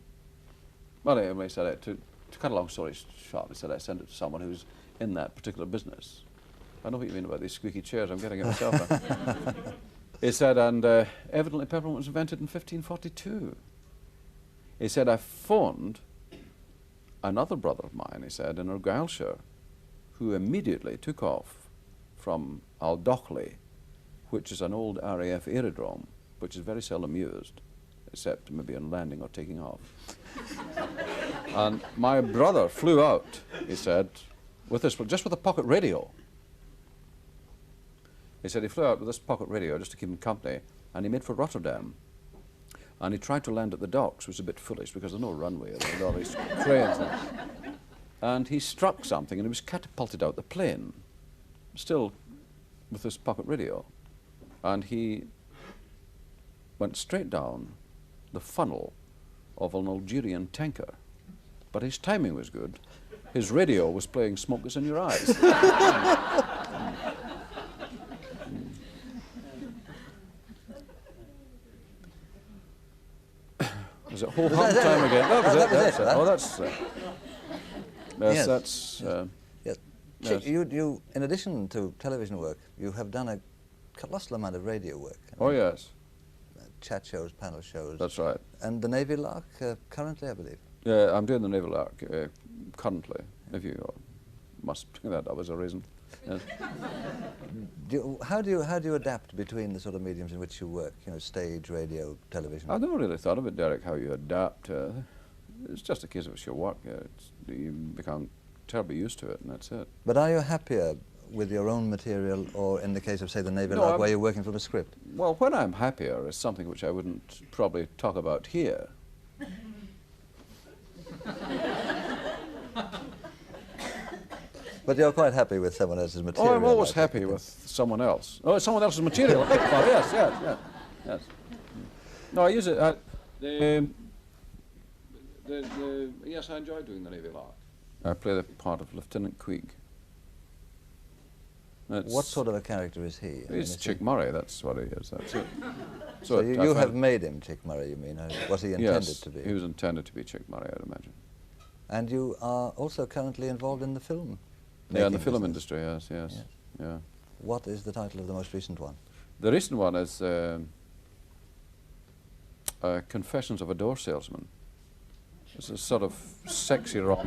[SPEAKER 17] Well, anyway, he said, to cut a long story short, he said, I sent it to someone who's in that particular business. I know what you mean about these squeaky chairs, I'm getting it myself. He said, and evidently peppermint was invented in 1542. He said, I phoned another brother of mine, he said, in Argyllshire, who immediately took off from Aldochley, which is an old RAF aerodrome, which is very seldom used, except maybe on landing or taking off. And my brother flew out, he said, just with a pocket radio. He said he flew out with this pocket radio just to keep him company, and he made for Rotterdam. And he tried to land at the docks, which was a bit foolish because there's no runway, there were all these cranes. And he struck something and he was catapulted out the plane, still with this pocket radio. And he went straight down the funnel of an Algerian tanker. But his timing was good his radio was playing Smoke Is in Your Eyes. Was it Whole Hog Time again? That was it. Oh, that's...
[SPEAKER 15] Yes.
[SPEAKER 17] That's...
[SPEAKER 15] Yes.
[SPEAKER 17] Yes.
[SPEAKER 15] You, in addition to television work, you have done a colossal amount of radio work.
[SPEAKER 17] Oh, yes.
[SPEAKER 15] Chat shows, panel shows.
[SPEAKER 17] That's right.
[SPEAKER 15] And the Navy Lark, currently, I believe.
[SPEAKER 17] Yeah, I'm doing the Naval Lark currently, if you must bring that up as a reason. Yes.
[SPEAKER 15] How do you adapt between the sort of mediums in which you work, you know, stage, radio, television?
[SPEAKER 17] I've never really thought of it, Derek, how you adapt. It's just a case of it's your work. You become terribly used to it, and that's it.
[SPEAKER 15] But are you happier with your own material, or in the case of, say, the Navy
[SPEAKER 17] No,
[SPEAKER 15] Lark, where you're working from a script?
[SPEAKER 17] Well, when I'm happier is something which I wouldn't probably talk about here.
[SPEAKER 15] But you're quite happy with someone else's material?
[SPEAKER 17] Oh, I'm always happy with someone else. Oh, someone else's material. Well, yes. No, I use it. Yes, I enjoy doing the Navy Lark. I play the part of Lieutenant Queeg.
[SPEAKER 15] What sort of a character is he?
[SPEAKER 17] He's Chick Murray, that's what he is. That's it.
[SPEAKER 15] So you have made him Chick Murray, you mean? Or was he intended to be?
[SPEAKER 17] Yes, he was intended to be Chick Murray, I'd imagine.
[SPEAKER 15] And you are also currently involved in the film?
[SPEAKER 17] Yeah, in the film industry, yes. Yeah.
[SPEAKER 15] What is the title of the most recent one?
[SPEAKER 17] The recent one is Confessions of a Door Salesman. It's a sort of sexy rock.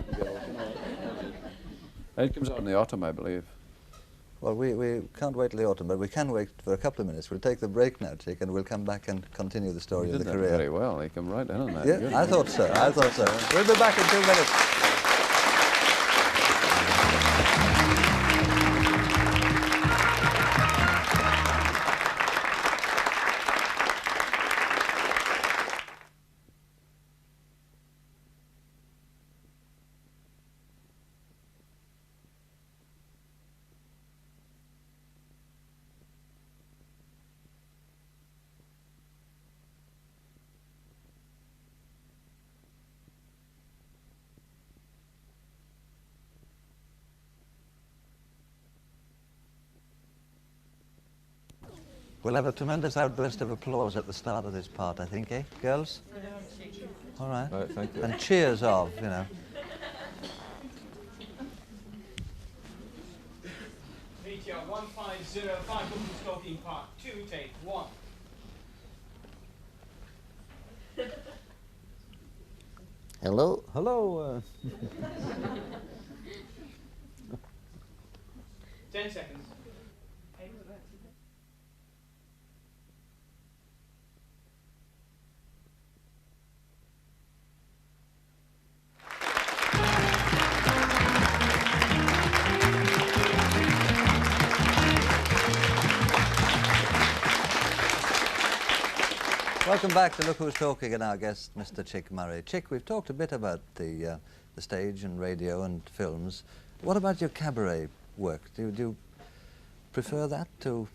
[SPEAKER 17] It comes out in the autumn, I believe.
[SPEAKER 15] Well, we can't wait till the autumn, but we can wait for a couple of minutes. We'll take the break now, Chick, and we'll come back and continue the story of the career.
[SPEAKER 17] Very well. You come right in on that.
[SPEAKER 15] Yeah,
[SPEAKER 17] Good.
[SPEAKER 15] I thought so. We'll be back in 2 minutes. We'll have a tremendous outburst of applause at the start of this part, I think, eh, girls? All right.
[SPEAKER 17] Right, thank you.
[SPEAKER 15] And cheers of, you know.
[SPEAKER 18] Meteor 1505, Stalking Park 2, take 1.
[SPEAKER 15] Hello?
[SPEAKER 17] Hello.
[SPEAKER 18] 10 seconds.
[SPEAKER 15] Welcome back to Look Who's Talking and our guest, Mr. Chick Murray. Chick, we've talked a bit about the stage and radio and films. What about your cabaret work? Do you prefer that to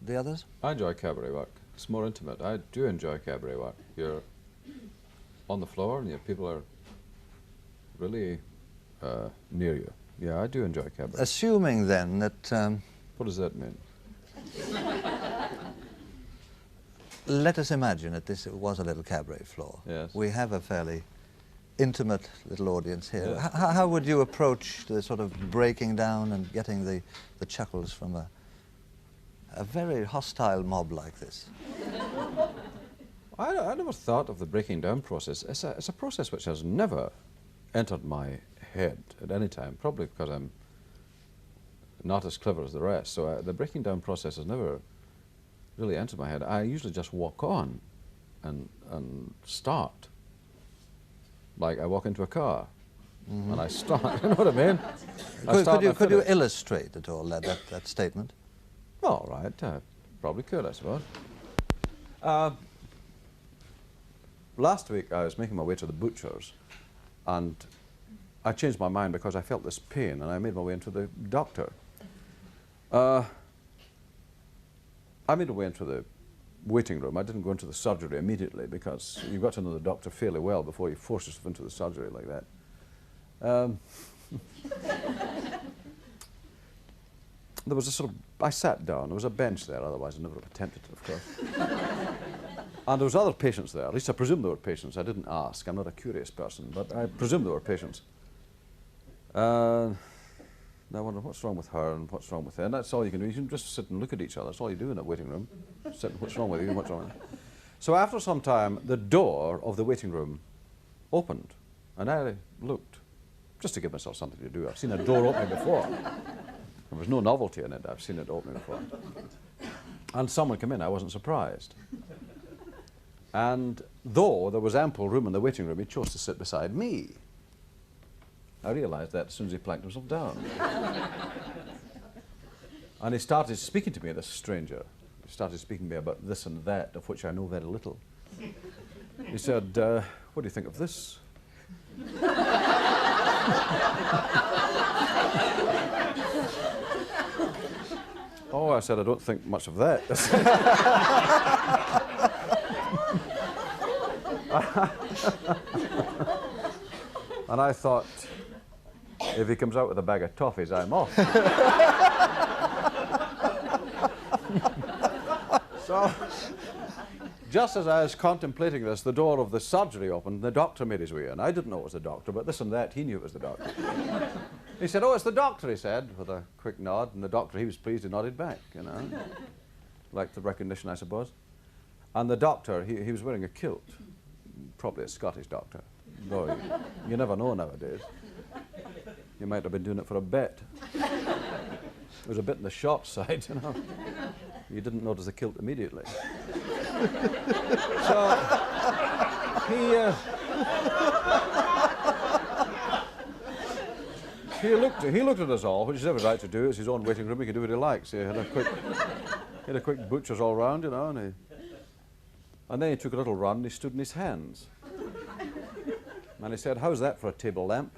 [SPEAKER 15] the others?
[SPEAKER 17] I enjoy cabaret work. It's more intimate. I do enjoy cabaret work. You're on the floor and your people are really near you. Yeah, I do enjoy cabaret.
[SPEAKER 15] Assuming then that...
[SPEAKER 17] what does that mean?
[SPEAKER 15] Let us imagine that this was a little cabaret floor.
[SPEAKER 17] Yes.
[SPEAKER 15] We have a fairly intimate little audience here.
[SPEAKER 17] Yes.
[SPEAKER 15] How would you approach the sort of breaking down and getting the chuckles from a very hostile mob like this?
[SPEAKER 17] I never thought of the breaking down process. It's a process which has never entered my head at any time, probably because I'm not as clever as the rest. So the breaking down process has never really entered my head. I usually just walk on and start. Like I walk into a car and I start, you know what I mean?
[SPEAKER 15] Could you illustrate at all that statement?
[SPEAKER 17] All right, probably could, I suppose. Last week I was making my way to the butcher's and I changed my mind because I felt this pain and I made my way into the doctor. I made my way into the waiting room. I didn't go into the surgery immediately because you've got to know the doctor fairly well before you force yourself into the surgery like that. There was a sort of, I sat down, there was a bench there, otherwise I never would have attempted it, of course. And there was other patients there, at least I presume there were patients, I didn't ask, I'm not a curious person, but I presume there were patients. I wonder what's wrong with her and what's wrong with her, and that's all you can do, you can just sit and look at each other, that's all you do in a waiting room, sit and what's wrong with you and what's wrong with you. So after some time, the door of the waiting room opened, and I looked, just to give myself something to do. I've seen a door opening before. There was no novelty in it. I've seen it opening before. And someone came in. I wasn't surprised. And though there was ample room in the waiting room, he chose to sit beside me. I realized that as soon as he planked himself down. And he started speaking to me, this stranger. He started speaking to me about this and that, of which I know very little. He said, what do you think of this? Oh, I said, I don't think much of that. And I thought, if he comes out with a bag of toffees, I'm off. So, just as I was contemplating this, the door of the surgery opened, and the doctor made his way in. I didn't know it was the doctor, but this and that, he knew it was the doctor. He said, oh, it's the doctor, he said, with a quick nod, and the doctor, he was pleased, he nodded back, you know. Like the recognition, I suppose. And the doctor, he was wearing a kilt, probably a Scottish doctor, though you never know nowadays. You might have been doing it for a bet. It was a bit on the short side, you know. You didn't notice the kilt immediately. So, he looked at us all, which is every right to do. It's his own waiting room, he can do what he likes. He had a quick butcher's all round, you know, and then he took a little run and he stood in his hands. And he said, how's that for a table lamp?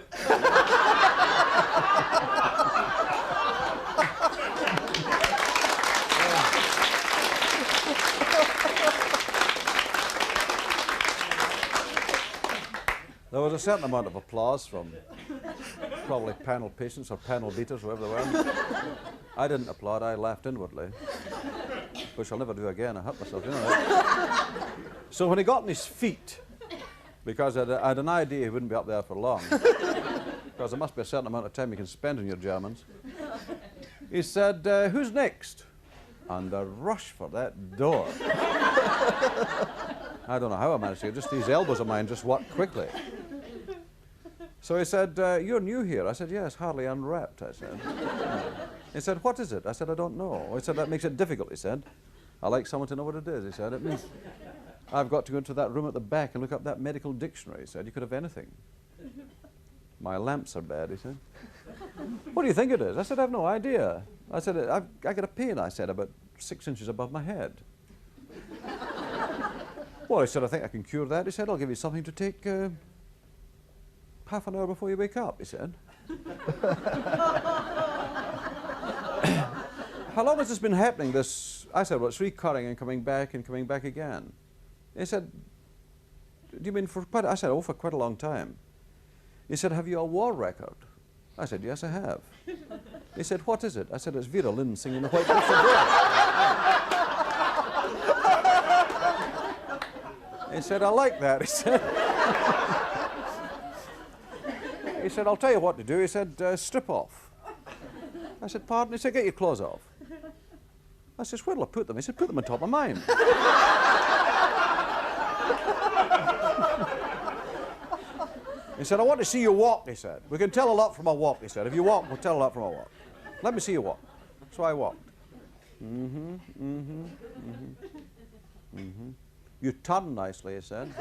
[SPEAKER 17] There was a certain amount of applause from probably panel patients or panel beaters, whoever they were. I didn't applaud, I laughed inwardly, which I'll never do again. I hurt myself, you know. So when he got on his feet, because I had an idea he wouldn't be up there for long, because there must be a certain amount of time you can spend on your Germans, he said, who's next? And a rush for that door. I don't know how I managed to get just these elbows of mine just worked quickly. So he said, you're new here. I said, yes, hardly unwrapped, I said. He said, what is it? I said, I don't know. He said, that makes it difficult, he said. I like someone to know what it is, he said. It means I've got to go into that room at the back and look up that medical dictionary, he said. You could have anything. My lamps are bad, he said. What do you think it is? I said, I have no idea. I said, I got a pain, I said, about 6 inches above my head. Well, he said, I think I can cure that. He said, I'll give you something to take half an hour before you wake up, he said. How long has this been happening, this? I said, well, it's recurring and coming back again. He said, do you mean for quite, I said, oh, for quite a long time. He said, have you a war record? I said, yes, I have. He said, what is it? I said, it's Vera Lynn singing the White Boots of War. He said, I like that, he said. He said, I'll tell you what to do. He said, strip off. I said, pardon? He said, get your clothes off. I said, where'll I put them? He said, put them on top of mine. He said, I want to see you walk, he said. We can tell a lot from a walk, he said. If you walk, we'll tell a lot from a walk. Let me see you walk. So I walked. You turn nicely, he said.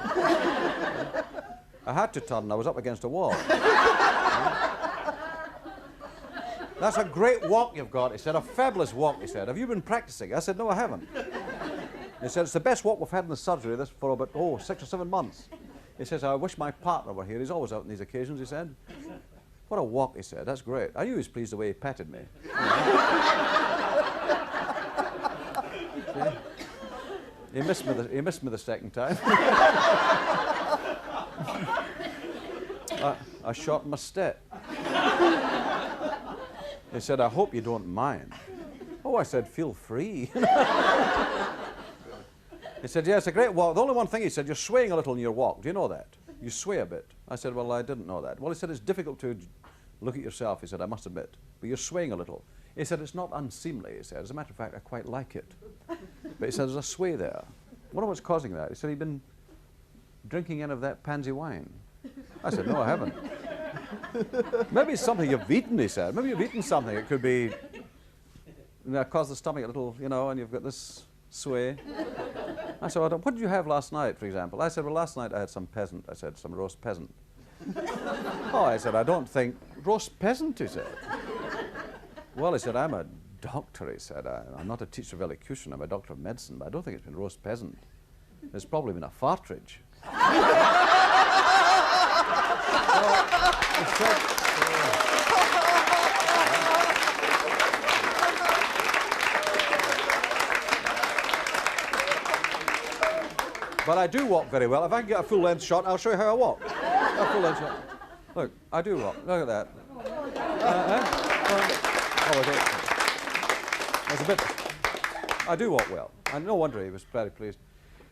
[SPEAKER 17] I had to turn, I was up against a wall. That's a great walk you've got, he said, a fabulous walk, he said. Have you been practicing? I said, no, I haven't. He said, it's the best walk we've had in the surgery this for about, 6 or 7 months. He says, I wish my partner were here. He's always out on these occasions, he said. What a walk, he said. That's great. I knew he was pleased the way he patted me. He missed me the second time. I shot my step. He said, I hope you don't mind. Oh, I said, feel free. He said, yeah, it's a great walk. The only one thing, he said, you're swaying a little in your walk. Do you know that? You sway a bit. I said, well, I didn't know that. Well, he said, it's difficult to look at yourself, he said, I must admit. But you're swaying a little. He said, it's not unseemly, he said. As a matter of fact, I quite like it. But he said, there's a sway there. I wonder what's causing that. He said, he'd been drinking any of that pansy wine. I said, no, I haven't. Maybe it's something you've eaten, he said. Maybe you've eaten something. It could be, cause the stomach a little, and you've got this sway. I said, well, what did you have last night, for example? I said, well, last night I had some peasant. I said, some roast peasant. Oh, I said, I don't think, roast peasant, he said. Well, he said, I'm a doctor, he said. I'm not a teacher of elocution, I'm a doctor of medicine, but I don't think it's been roast peasant. It's probably been a fartridge. But I do walk very well. If I can get a full-length shot, I'll show you how I walk. A full-length shot. Look, I do walk. Look at that. There's a bit. I do walk well. And no wonder he was very pleased.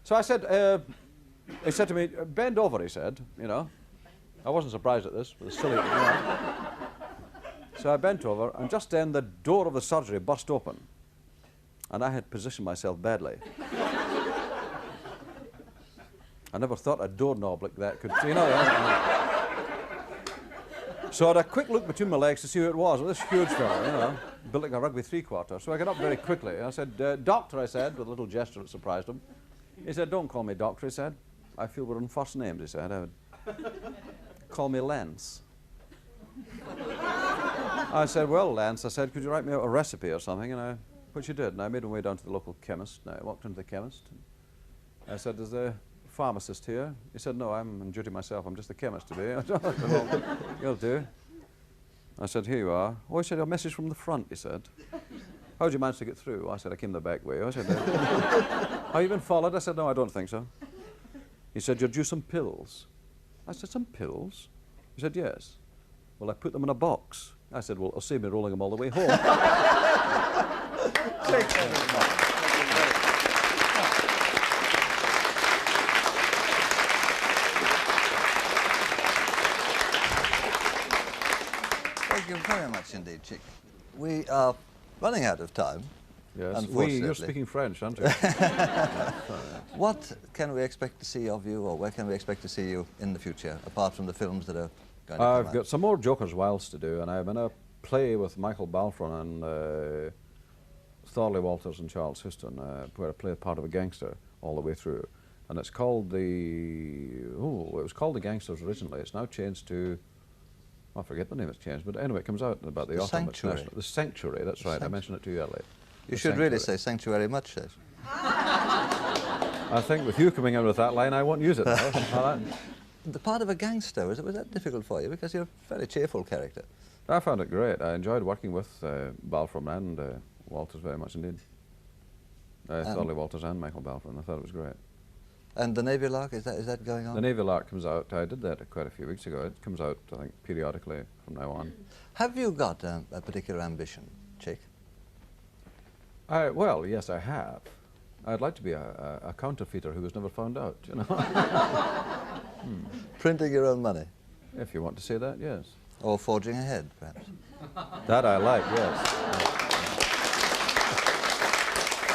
[SPEAKER 17] So I said, he said to me, bend over, he said, I wasn't surprised at this, but it's silly. So I bent over, and just then the door of the surgery burst open. And I had positioned myself badly. I never thought a doorknob like that could, So I had a quick look between my legs to see who it was. Well, this huge fellow, built like a rugby three-quarter. So I got up very quickly. I said, doctor, I said, with a little gesture that surprised him. He said, don't call me doctor, he said. I feel we're on first names, he said. I would call me Lance. I said, well, Lance, I said, could you write me out a recipe or something? Which he did. And I made my way down to the local chemist. And I walked into the chemist. And I said, is there a pharmacist here? He said, no, I'm on duty myself. I'm just the chemist today. I said, well, you'll do. I said, here you are. Oh, he said, a message from the front, he said. How did you manage to get through? I said, I came the back way. I said, have you been followed? I said, no, I don't think so. He said, you're due some pills. I said, some pills? He said, yes. Well, I put them in a box. I said, well, it'll save me rolling them all the way home.
[SPEAKER 15] Thank you very much indeed, Chick. We are running out of time.
[SPEAKER 17] Yes, you're speaking French, aren't you?
[SPEAKER 15] What can we expect to see of you, or where can we expect to see you in the future, apart from the films that are going to come
[SPEAKER 17] I've
[SPEAKER 15] out?
[SPEAKER 17] got some more Joker's Wilds to do, and I'm in a play with Michael Balfron and Thorley Walters and Charles Houston, where I play part of a gangster all the way through. And it's called it was called The Gangsters originally. It's now changed to, I forget the name it's changed, but anyway, it comes out in about the autumn.
[SPEAKER 15] Sanctuary.
[SPEAKER 17] The Sanctuary, that's right. I mentioned it to you earlier.
[SPEAKER 15] You should really say Sanctuary much, Chef.
[SPEAKER 17] I think with you coming in with that line, I won't use it now.
[SPEAKER 15] The part of a gangster, was that difficult for you? Because you're a very cheerful character.
[SPEAKER 17] I found it great. I enjoyed working with Balfron and Walters very much indeed. Thorley Walters and Michael Balfron. I thought it was great.
[SPEAKER 15] And the Navy Lark, is that going on?
[SPEAKER 17] The Navy Lark comes out. I did that quite a few weeks ago. It comes out, I think, periodically from now on.
[SPEAKER 15] Have you got a particular ambition, Chick?
[SPEAKER 17] Well, yes, I have. I'd like to be a counterfeiter who was never found out,
[SPEAKER 15] Printing your own money?
[SPEAKER 17] If you want to say that, yes.
[SPEAKER 15] Or forging ahead, perhaps?
[SPEAKER 17] That I like, yes.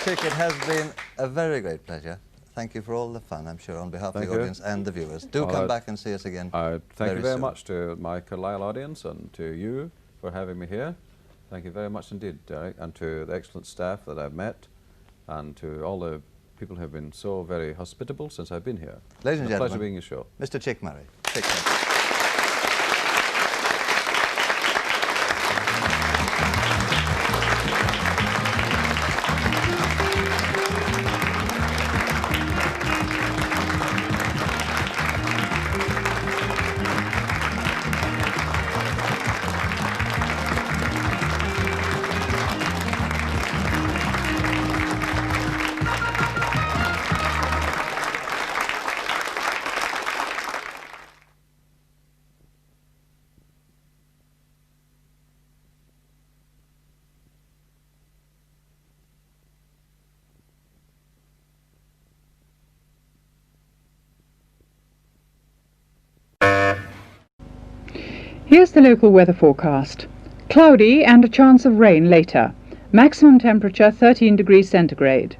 [SPEAKER 15] Chick, it has been a very great pleasure. Thank you for all the fun, I'm sure, on behalf of the audience and the viewers. Do come back and see us again.
[SPEAKER 17] Thank you very much to my Carlisle audience and to you for having me here. Thank you very much indeed, Derek, and to the excellent staff that I've met, and to all the people who have been so very hospitable since I've been here.
[SPEAKER 15] Ladies and gentlemen,
[SPEAKER 17] pleasure being your show.
[SPEAKER 15] Mr. Chick Murray. Chick Murray.
[SPEAKER 4] Here's the local weather forecast. Cloudy and a chance of rain later. Maximum temperature 13 degrees centigrade.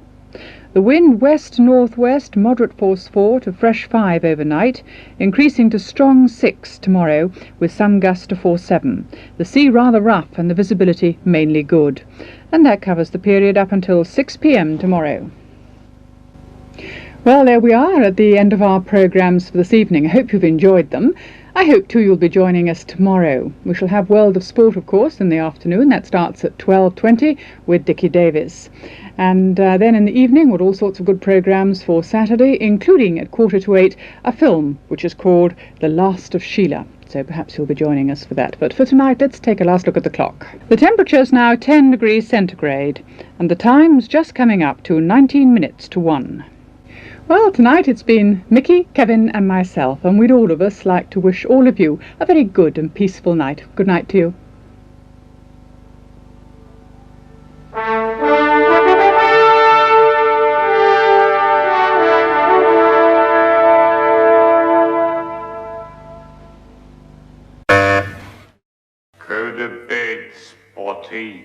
[SPEAKER 4] The wind west-northwest, moderate force 4 to fresh 5 overnight, increasing to strong 6 tomorrow, with some gusts to force 7. The sea rather rough and the visibility mainly good. And that covers the period up until 6 p.m. tomorrow. Well, there we are at the end of our programmes for this evening. I hope you've enjoyed them. I hope, too, you'll be joining us tomorrow. We shall have World of Sport, of course, in the afternoon. That starts at 12:20 with Dickie Davis. And then in the evening, with all sorts of good programmes for Saturday, including at 7:45, a film which is called The Last of Sheila. So perhaps you'll be joining us for that. But for tonight, let's take a last look at the clock. The temperature is now 10 degrees centigrade, and the time's just coming up to 19 minutes to 1. Well, tonight it's been Mickey, Kevin and myself, and we'd all of us like to wish all of you a very good and peaceful night. Good night to you.
[SPEAKER 19] Go to bed, Spotty.